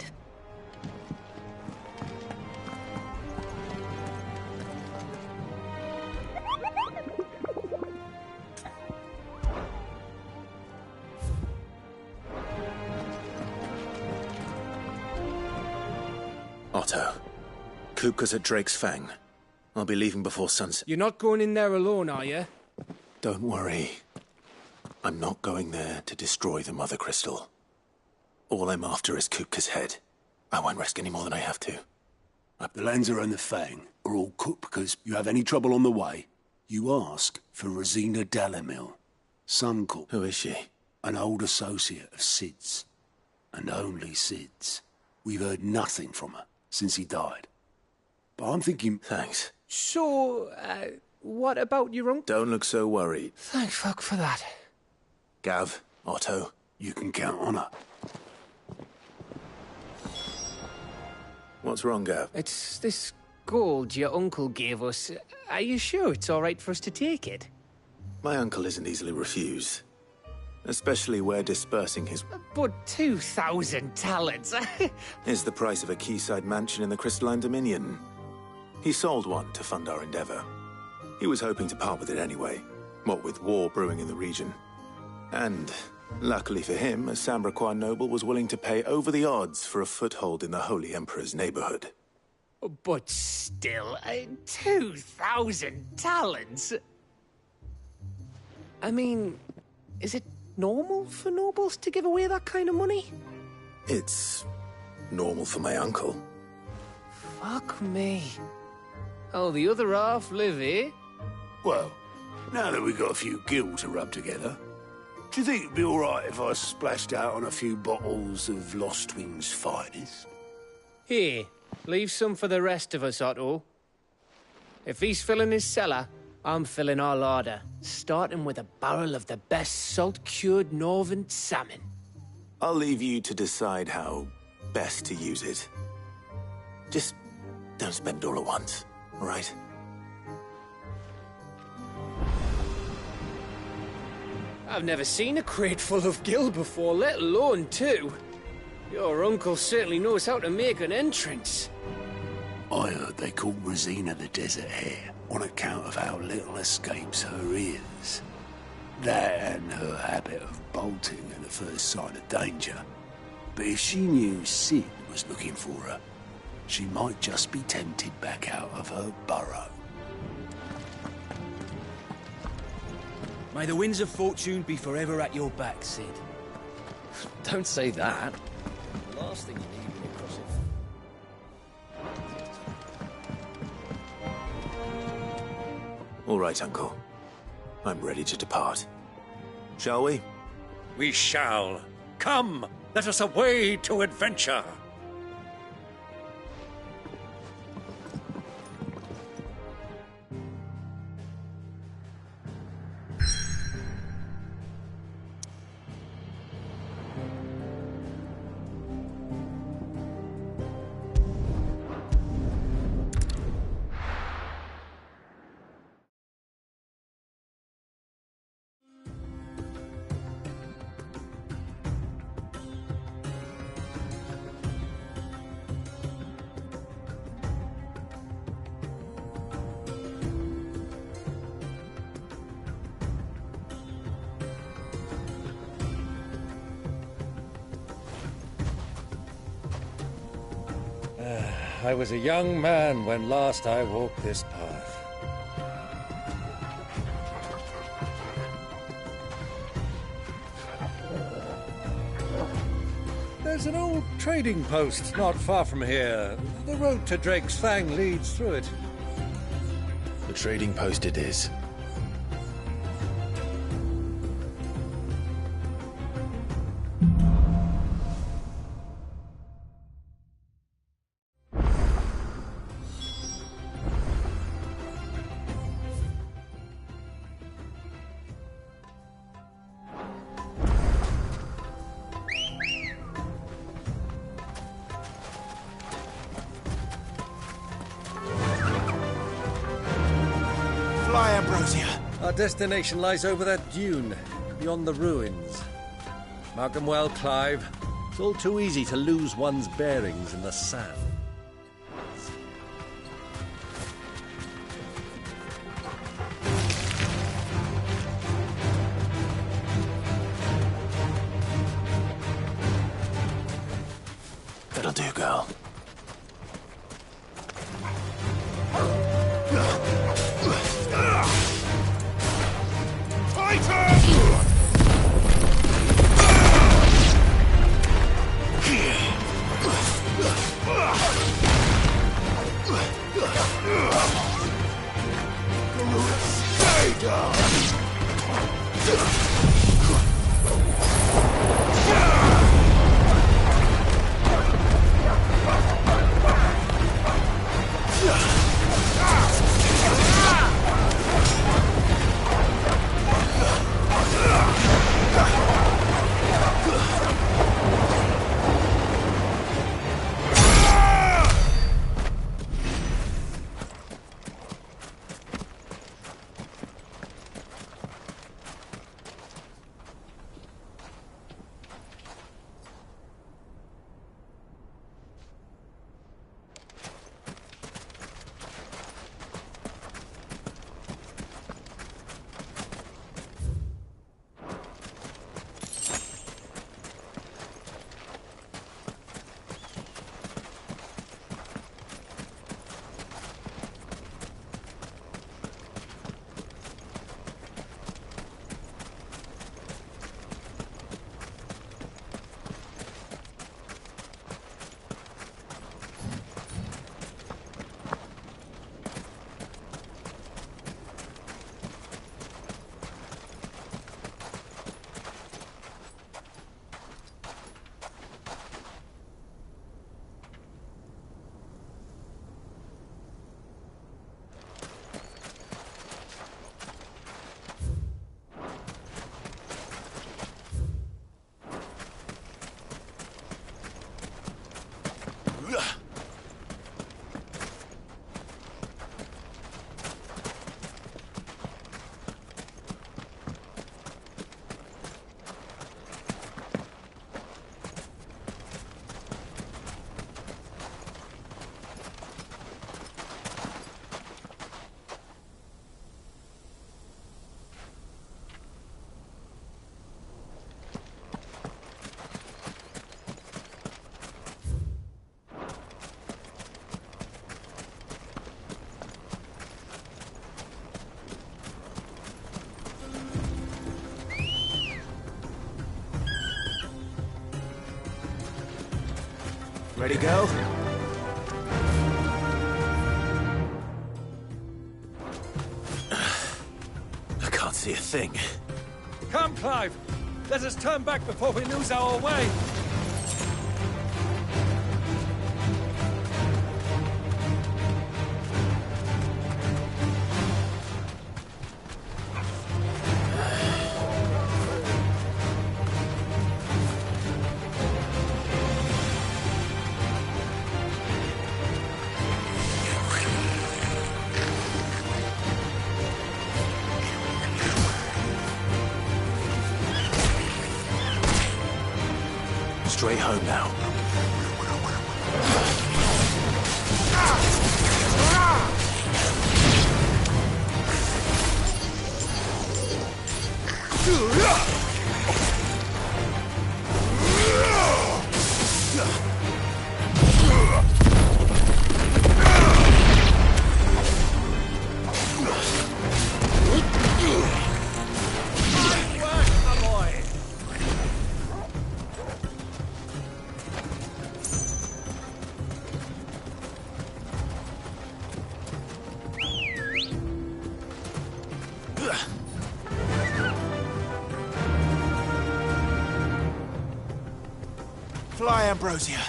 Otto, Kupka's at Drake's Fang. I'll be leaving before sunset. You're not going in there alone, are you? Don't worry. I'm not going there to destroy the Mother Crystal. All I'm after is Kupka's head. I won't risk any more than I have to. The Lanza and the Fang are all Kupka's. You have any trouble on the way, you ask for Rosina Dalamil. Son Kup. Who is she? An old associate of Sid's. And only Sid's. We've heard nothing from her since he died. But I'm thinking... Thanks. So, what about your uncle? Don't look so worried. Thank fuck for that. Gav, Otto, you can count on her. What's wrong, Gav? It's this gold your uncle gave us. Are you sure it's all right for us to take it? My uncle isn't easily refused. Especially where dispersing his... But 2,000 talents. is the price of a quayside mansion in the Crystalline Dominion. He sold one to fund our endeavor. He was hoping to part with it anyway, what with war brewing in the region. And, luckily for him, a Sambraquan noble was willing to pay over the odds for a foothold in the Holy Emperor's neighborhood. But still, 2,000 talents? I mean, is it normal for nobles to give away that kind of money? It's normal for my uncle. Fuck me. Oh, the other half live, eh? Well, now that we've got a few gil to rub together, do you think it'd be all right if I splashed out on a few bottles of Lost Wings finest? Here, leave some for the rest of us, Otto. If he's filling his cellar, I'm filling our larder, starting with a barrel of the best salt-cured northern salmon. I'll leave you to decide how best to use it. Just don't spend it all at once, all right? I've never seen a crate full of gil before, let alone two. Your uncle certainly knows how to make an entrance. I heard they call Rosina the Desert Hare on account of how little escapes her ears. That and her habit of bolting at the first sign of danger. But if she knew Sid was looking for her, she might just be tempted back out of her burrow. May the winds of fortune be forever at your back, Sid. Don't say that. The last thing you need when you're crossing. All right, Uncle. I'm ready to depart. Shall we? We shall. Come, let us away to adventure. I was a young man when last I walked this path. There's an old trading post not far from here. The road to Drake's Fang leads through it. The trading post it is. Our destination lies over that dune, beyond the ruins. Mark 'em well, Clive. It's all too easy to lose one's bearings in the sand. That'll do, girl. Ready, go? I can't see a thing. Come, Clive! Let us turn back before we lose our way! Straight home now. Fly, Ambrosia.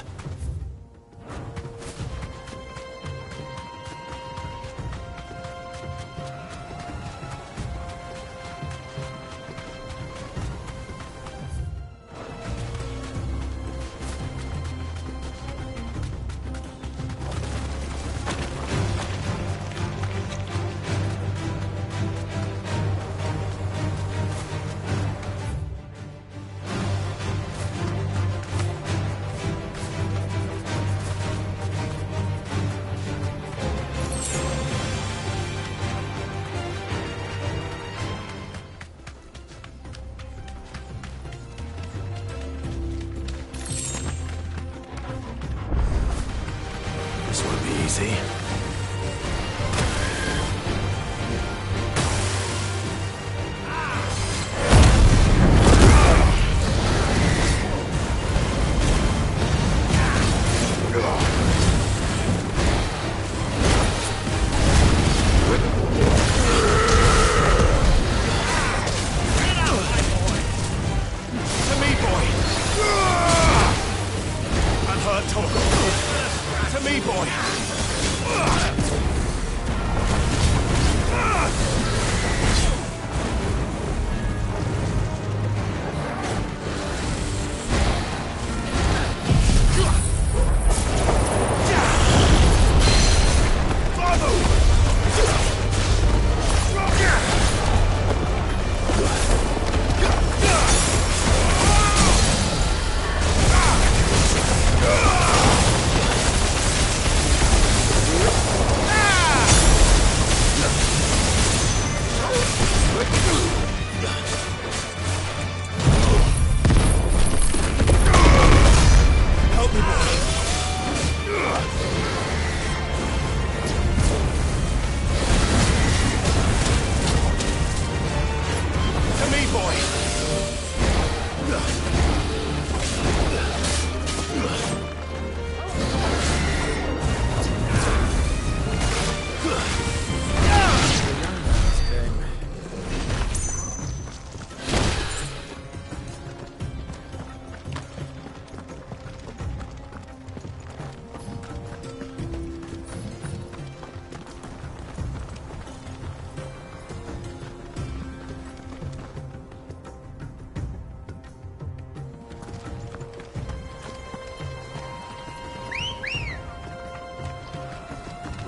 This won't be easy.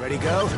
Ready, go?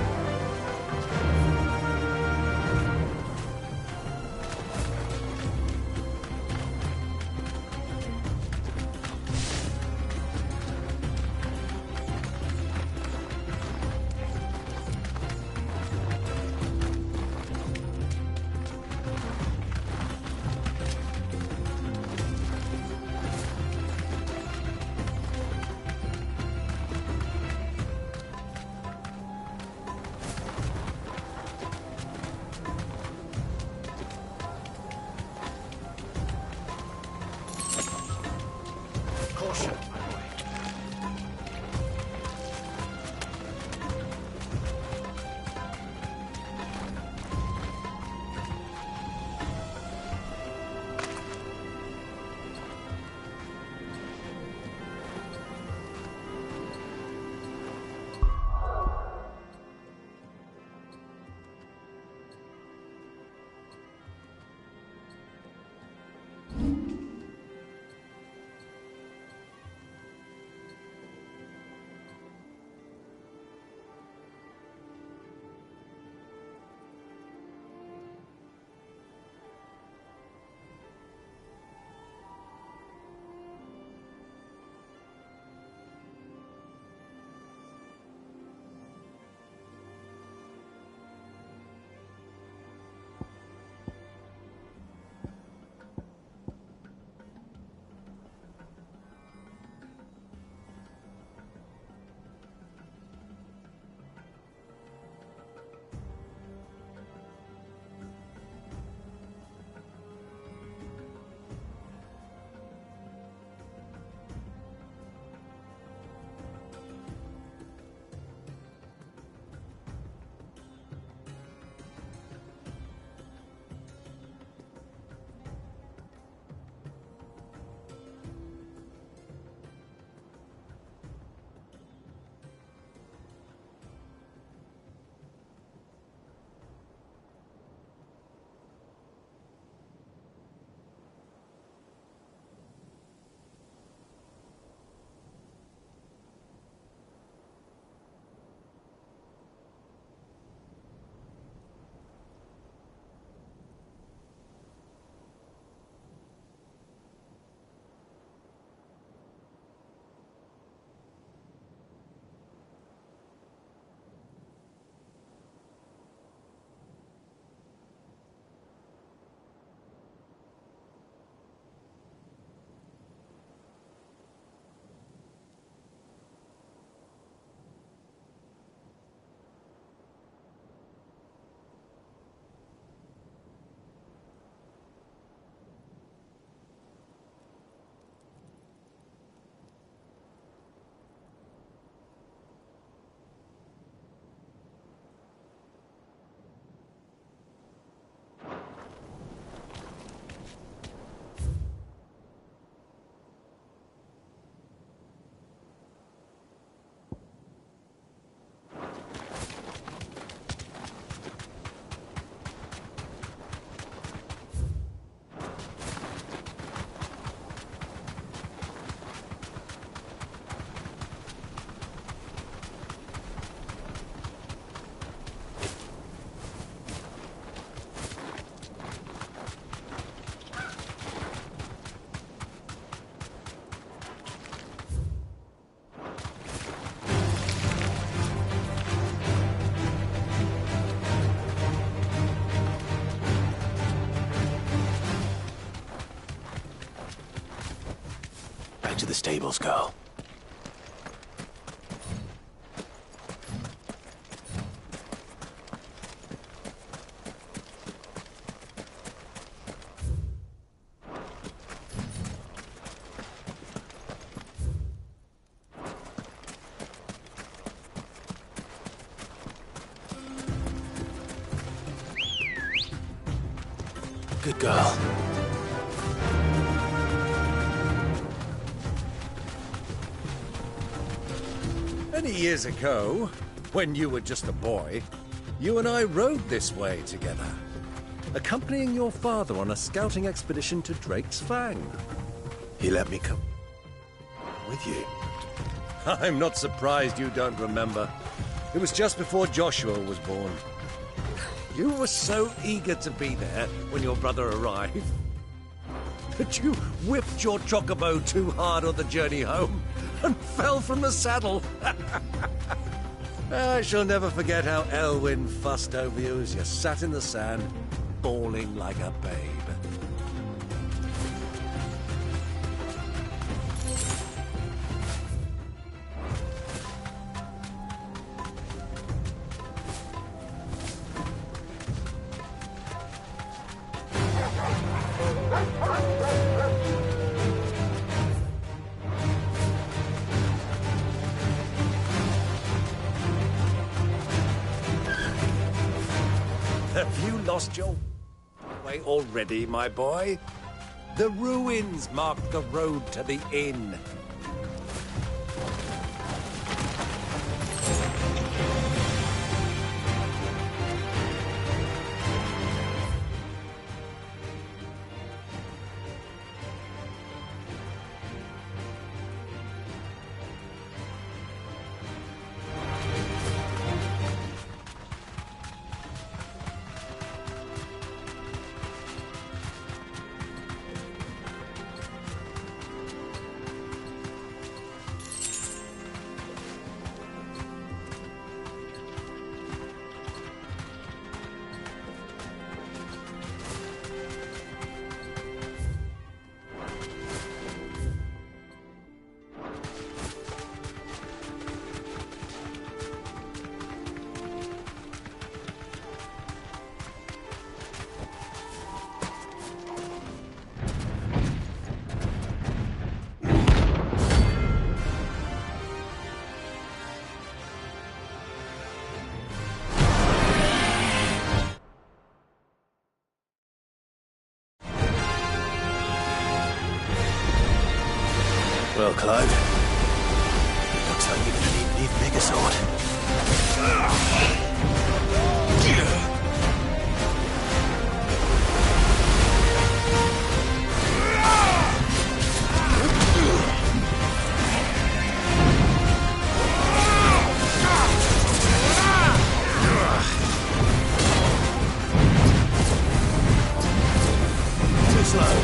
stables, girl. Good girl. Many years ago, when you were just a boy, you and I rode this way together, accompanying your father on a scouting expedition to Drake's Fang. He let me come with you. I'm not surprised you don't remember. It was just before Joshua was born. You were so eager to be there when your brother arrived that you whipped your chocobo too hard on the journey home and fell from the saddle. I shall never forget how Elwyn fussed over you as you sat in the sand, bawling like a babe. Have you lost your way already, my boy? The ruins mark the road to the inn. Well, Clive, looks like you're gonna need an even bigger sword. Too slow.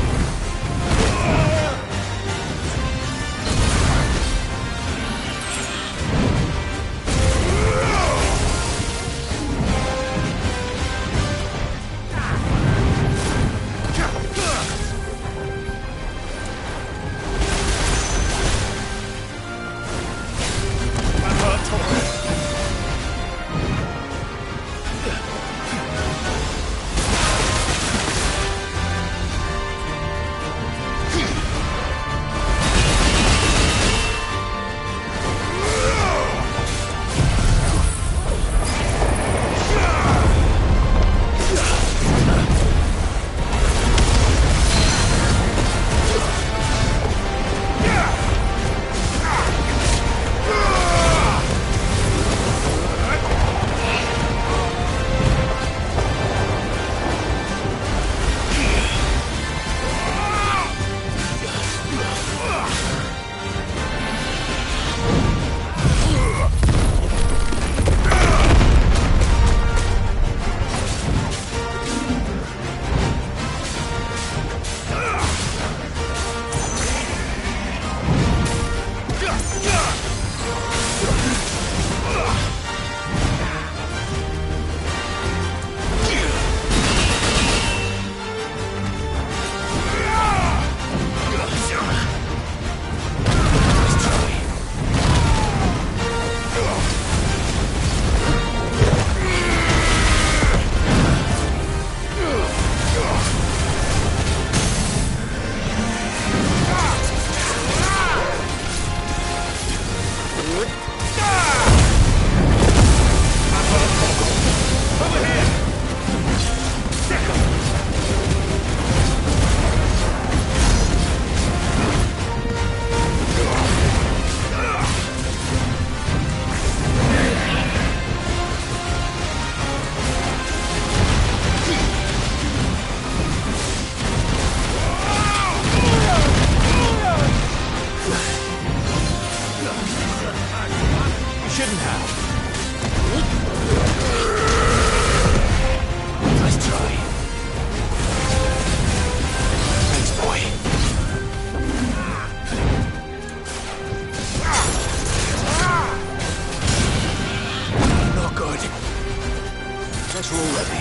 better already.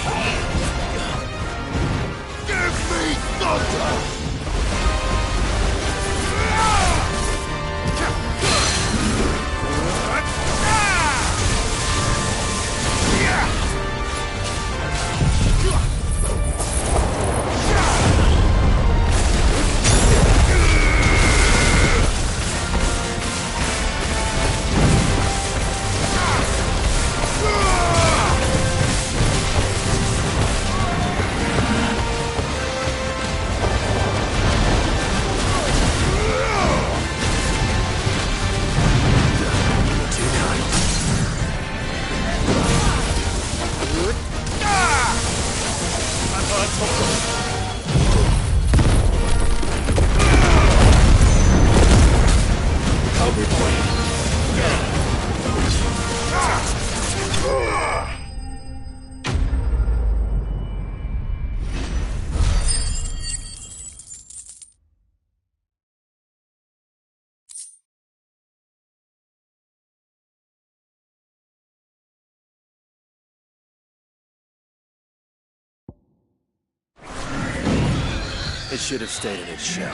Give me thunder! It should have stayed in its shell.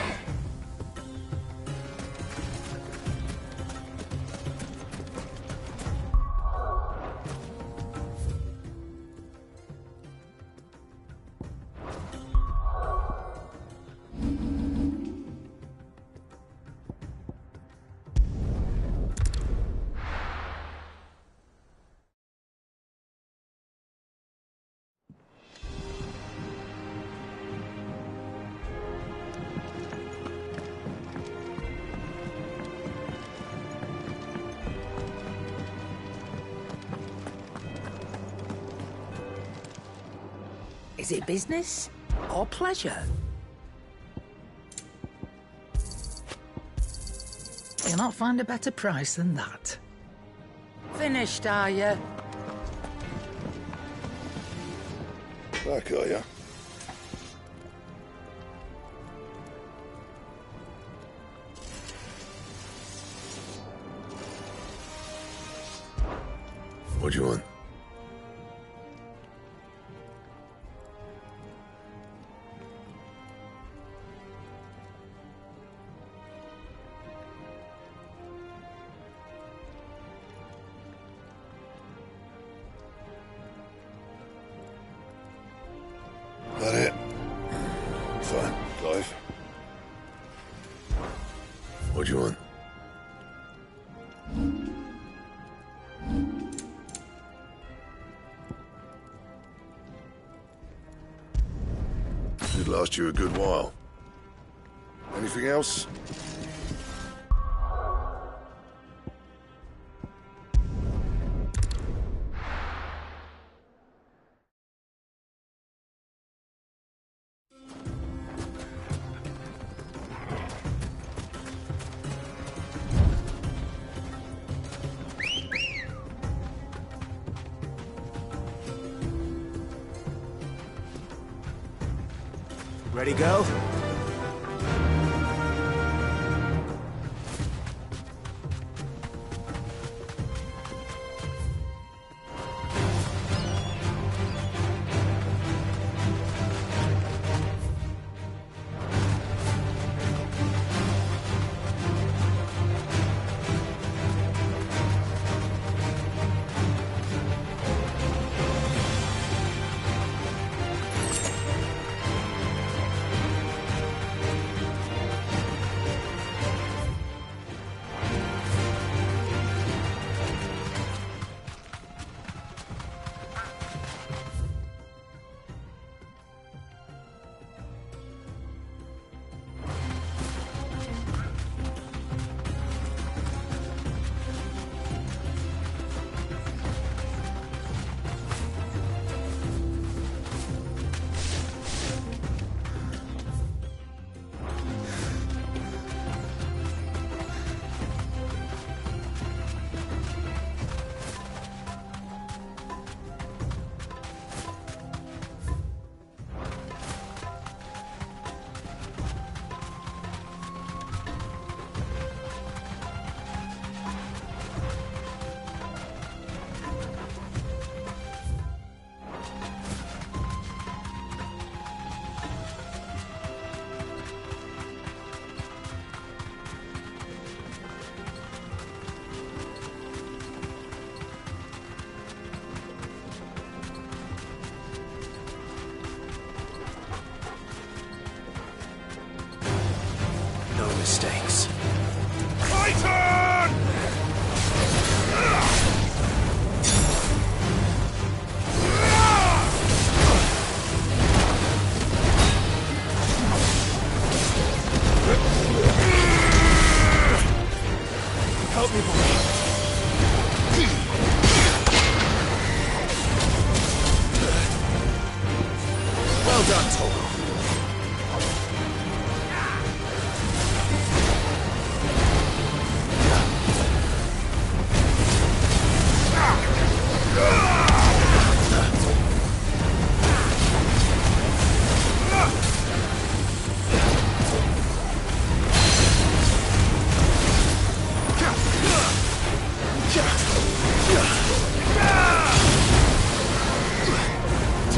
Is it business or pleasure? You'll not find a better price than that. Finished, are you? Back, are ya? What do you want? That it? Fine, Clive. What do you want? Should last you a good while. Anything else? Ready, go?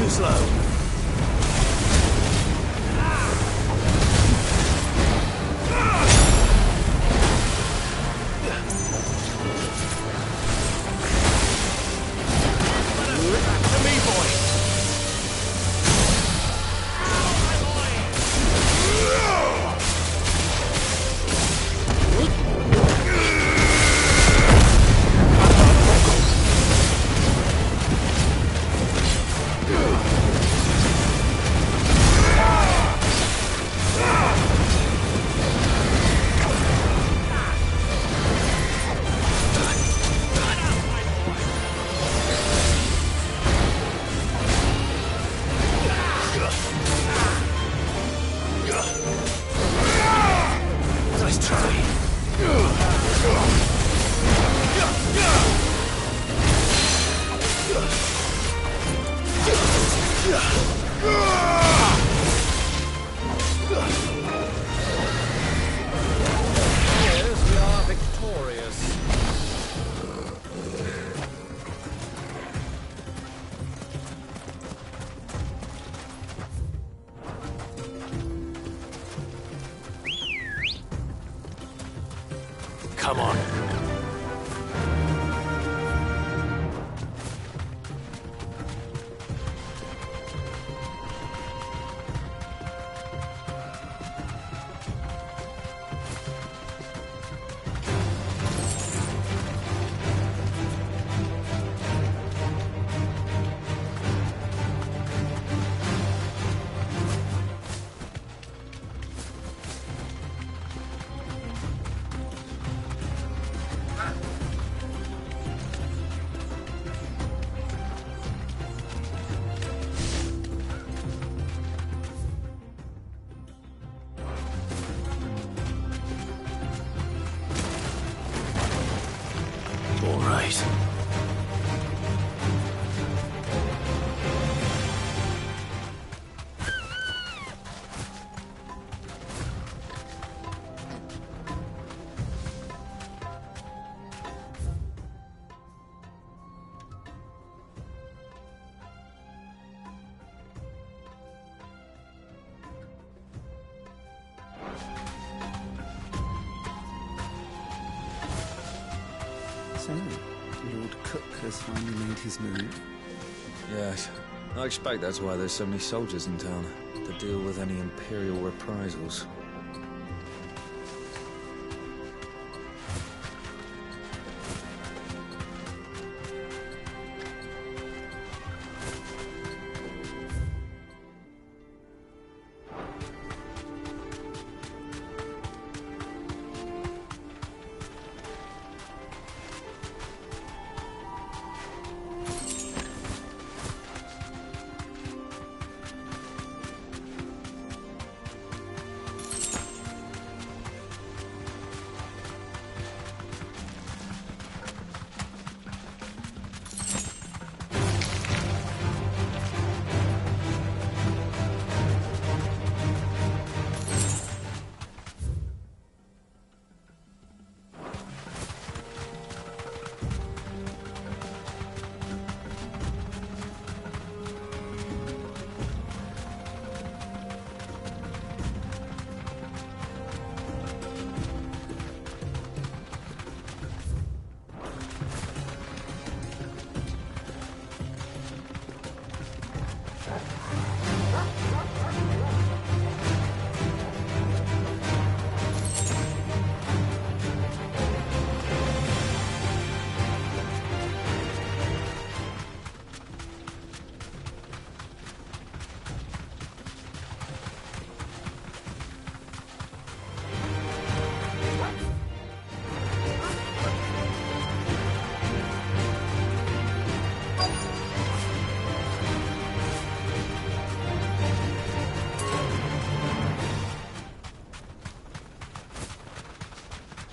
Too slow. Come on. All right. So, Lord Cook has finally made his move. Yes, I expect that's why there's so many soldiers in town, to deal with any Imperial reprisals.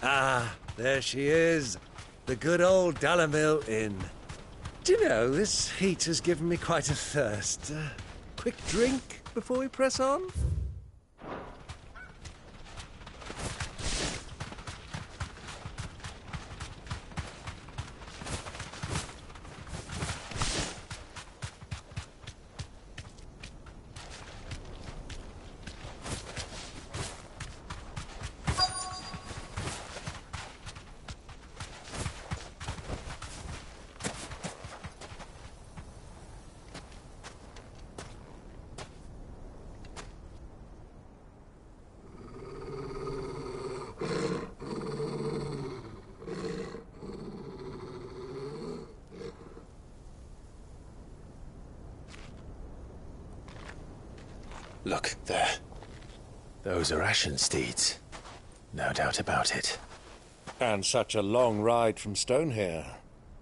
Ah, there she is. The good old Dalamil Inn. Do you know, this heat has given me quite a thirst. Quick drink before we press on? Look, there. Those are ashen steeds. No doubt about it. And such a long ride from Stone here.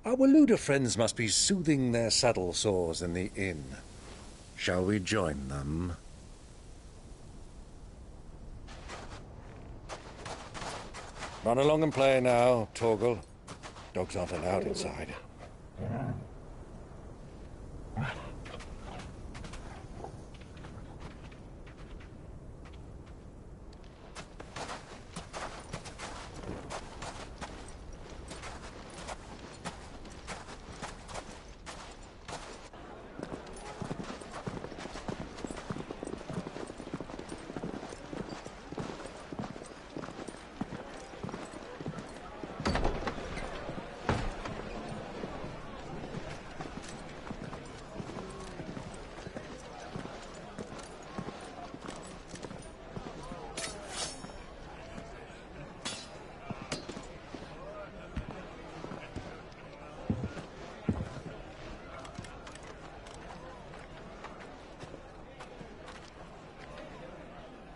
Our Waluda friends must be soothing their saddle sores in the inn. Shall we join them? Run along and play now, Torgal. Dogs aren't allowed inside.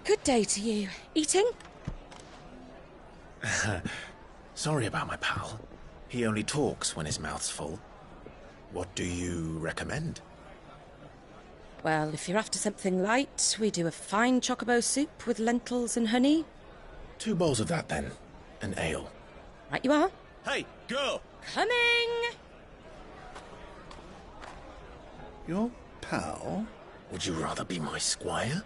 Good day to you. Eating? Sorry about my pal. He only talks when his mouth's full. What do you recommend? Well, if you're after something light, we do a fine chocobo soup with lentils and honey. 2 bowls of that, then. An ale. Right you are. Hey, girl! Coming! Your pal? Would you rather be my squire?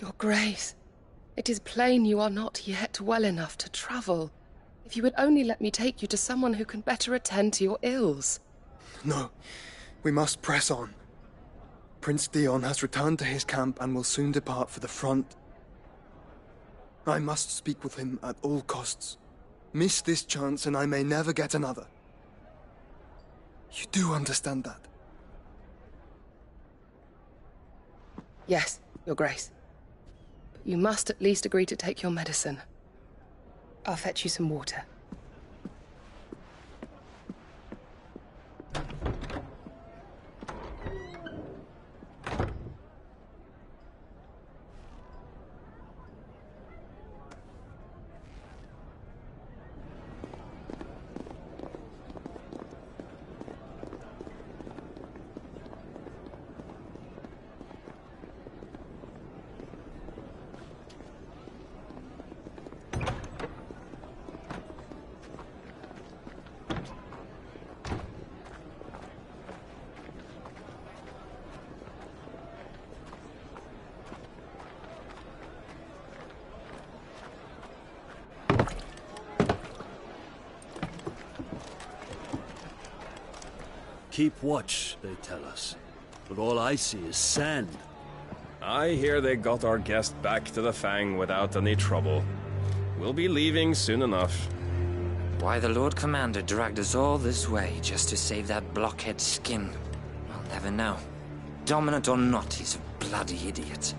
Your Grace, it is plain you are not yet well enough to travel. If you would only let me take you to someone who can better attend to your ills. No, we must press on. Prince Dion has returned to his camp and will soon depart for the front. I must speak with him at all costs. Miss this chance and I may never get another. You do understand that? Yes, Your Grace. But you must at least agree to take your medicine. I'll fetch you some water. Keep watch, they tell us. But all I see is sand. I hear they got our guest back to the Fang without any trouble. We'll be leaving soon enough. Why the Lord Commander dragged us all this way just to save that blockhead skin, I'll never know. Dominant or not, he's a bloody idiot.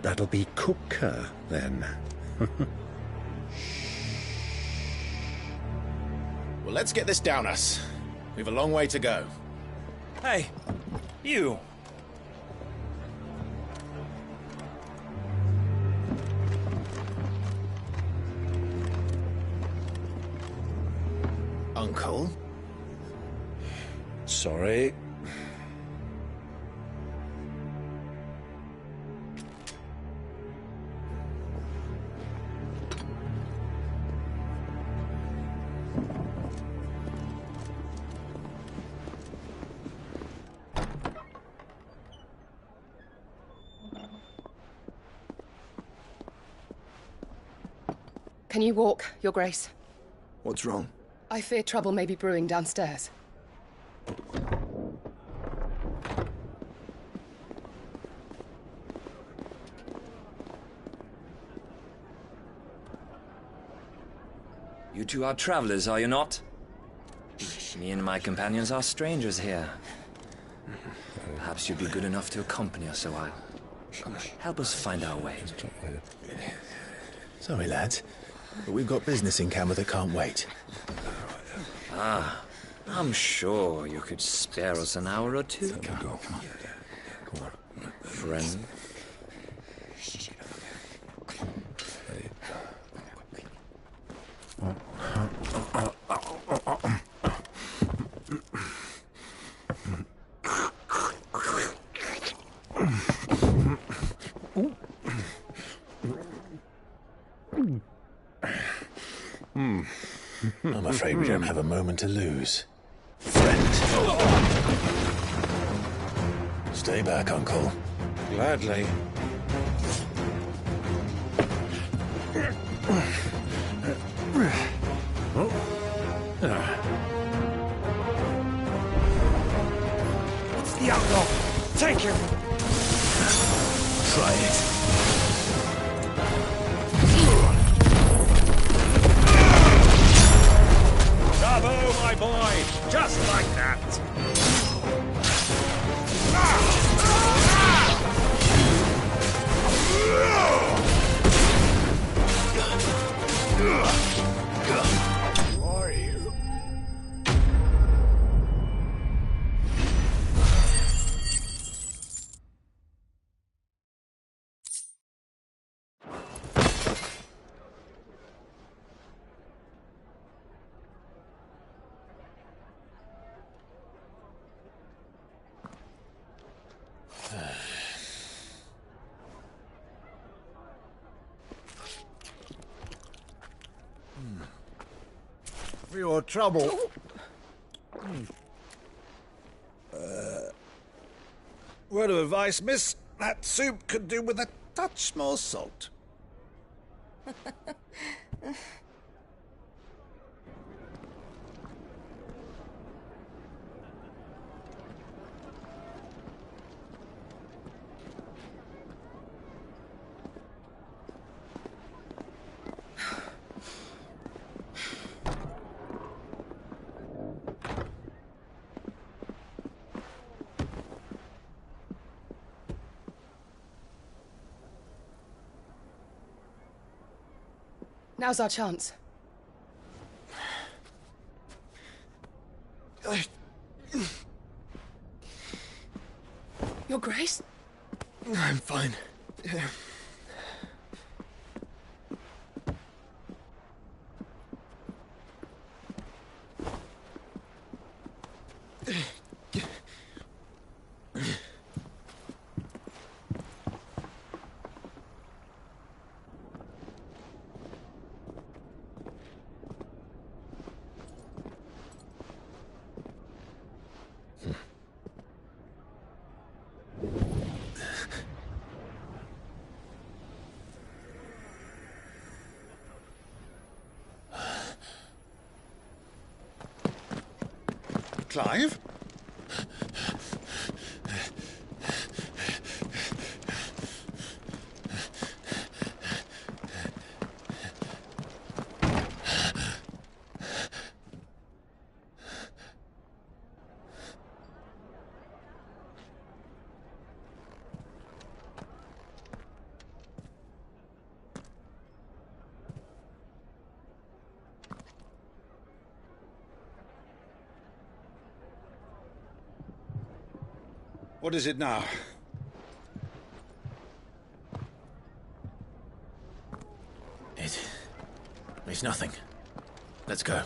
That'll be Cooker, then. Well, let's get this down us. We've a long way to go. Hey, you. Uncle? Sorry. Can you walk, Your Grace? What's wrong? I fear trouble may be brewing downstairs. You two are travelers, are you not? Me and my companions are strangers here. Perhaps you'd be good enough to accompany us a while. Help us find our way. Sorry, lads, but we've got business in camera that can't wait. Ah, I'm sure you could spare us an hour or two. Come on. Friend. I'm afraid we don't have a moment to lose. Friend. Stay back, Uncle. Gladly. What's the outlaw? Take him! Try it. Bravo, my boy! Just like that! Who are you? For your trouble. Word of advice, miss. That soup could do with a touch more salt. Now's our chance. Your Grace? I'm fine. Clive? What is it now? It's nothing. Let's go.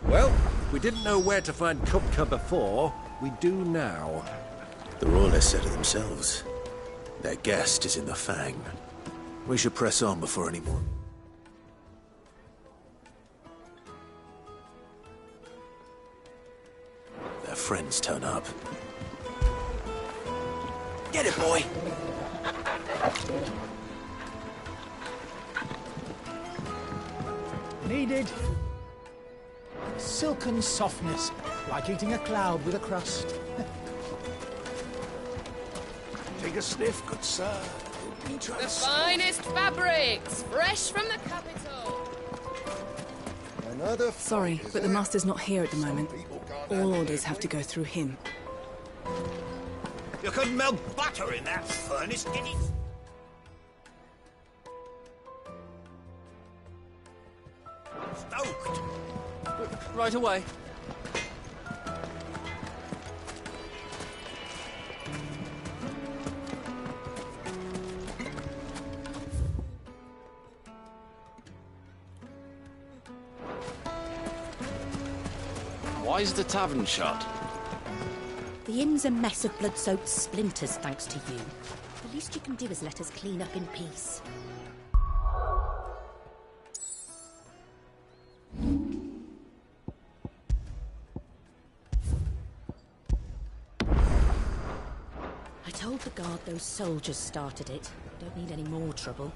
Well, we didn't know where to find Kupka before. We do now. The Royalists said it themselves. Their guest is in the Fang. We should press on before any more. Their friends turn up. Get it, boy! Needed. Silken softness, like eating a cloud with a crust. Take a sniff, good sir. The finest fabrics, fresh from the capital. Sorry, but the Master's not here at the moment. All orders have to go through him. You couldn't melt butter in that furnace, did it? Stoked. Right away. Why is the tavern shut? The inn's a mess of blood-soaked splinters, thanks to you. The least you can do is let us clean up in peace. I told the guard those soldiers started it. Don't need any more trouble.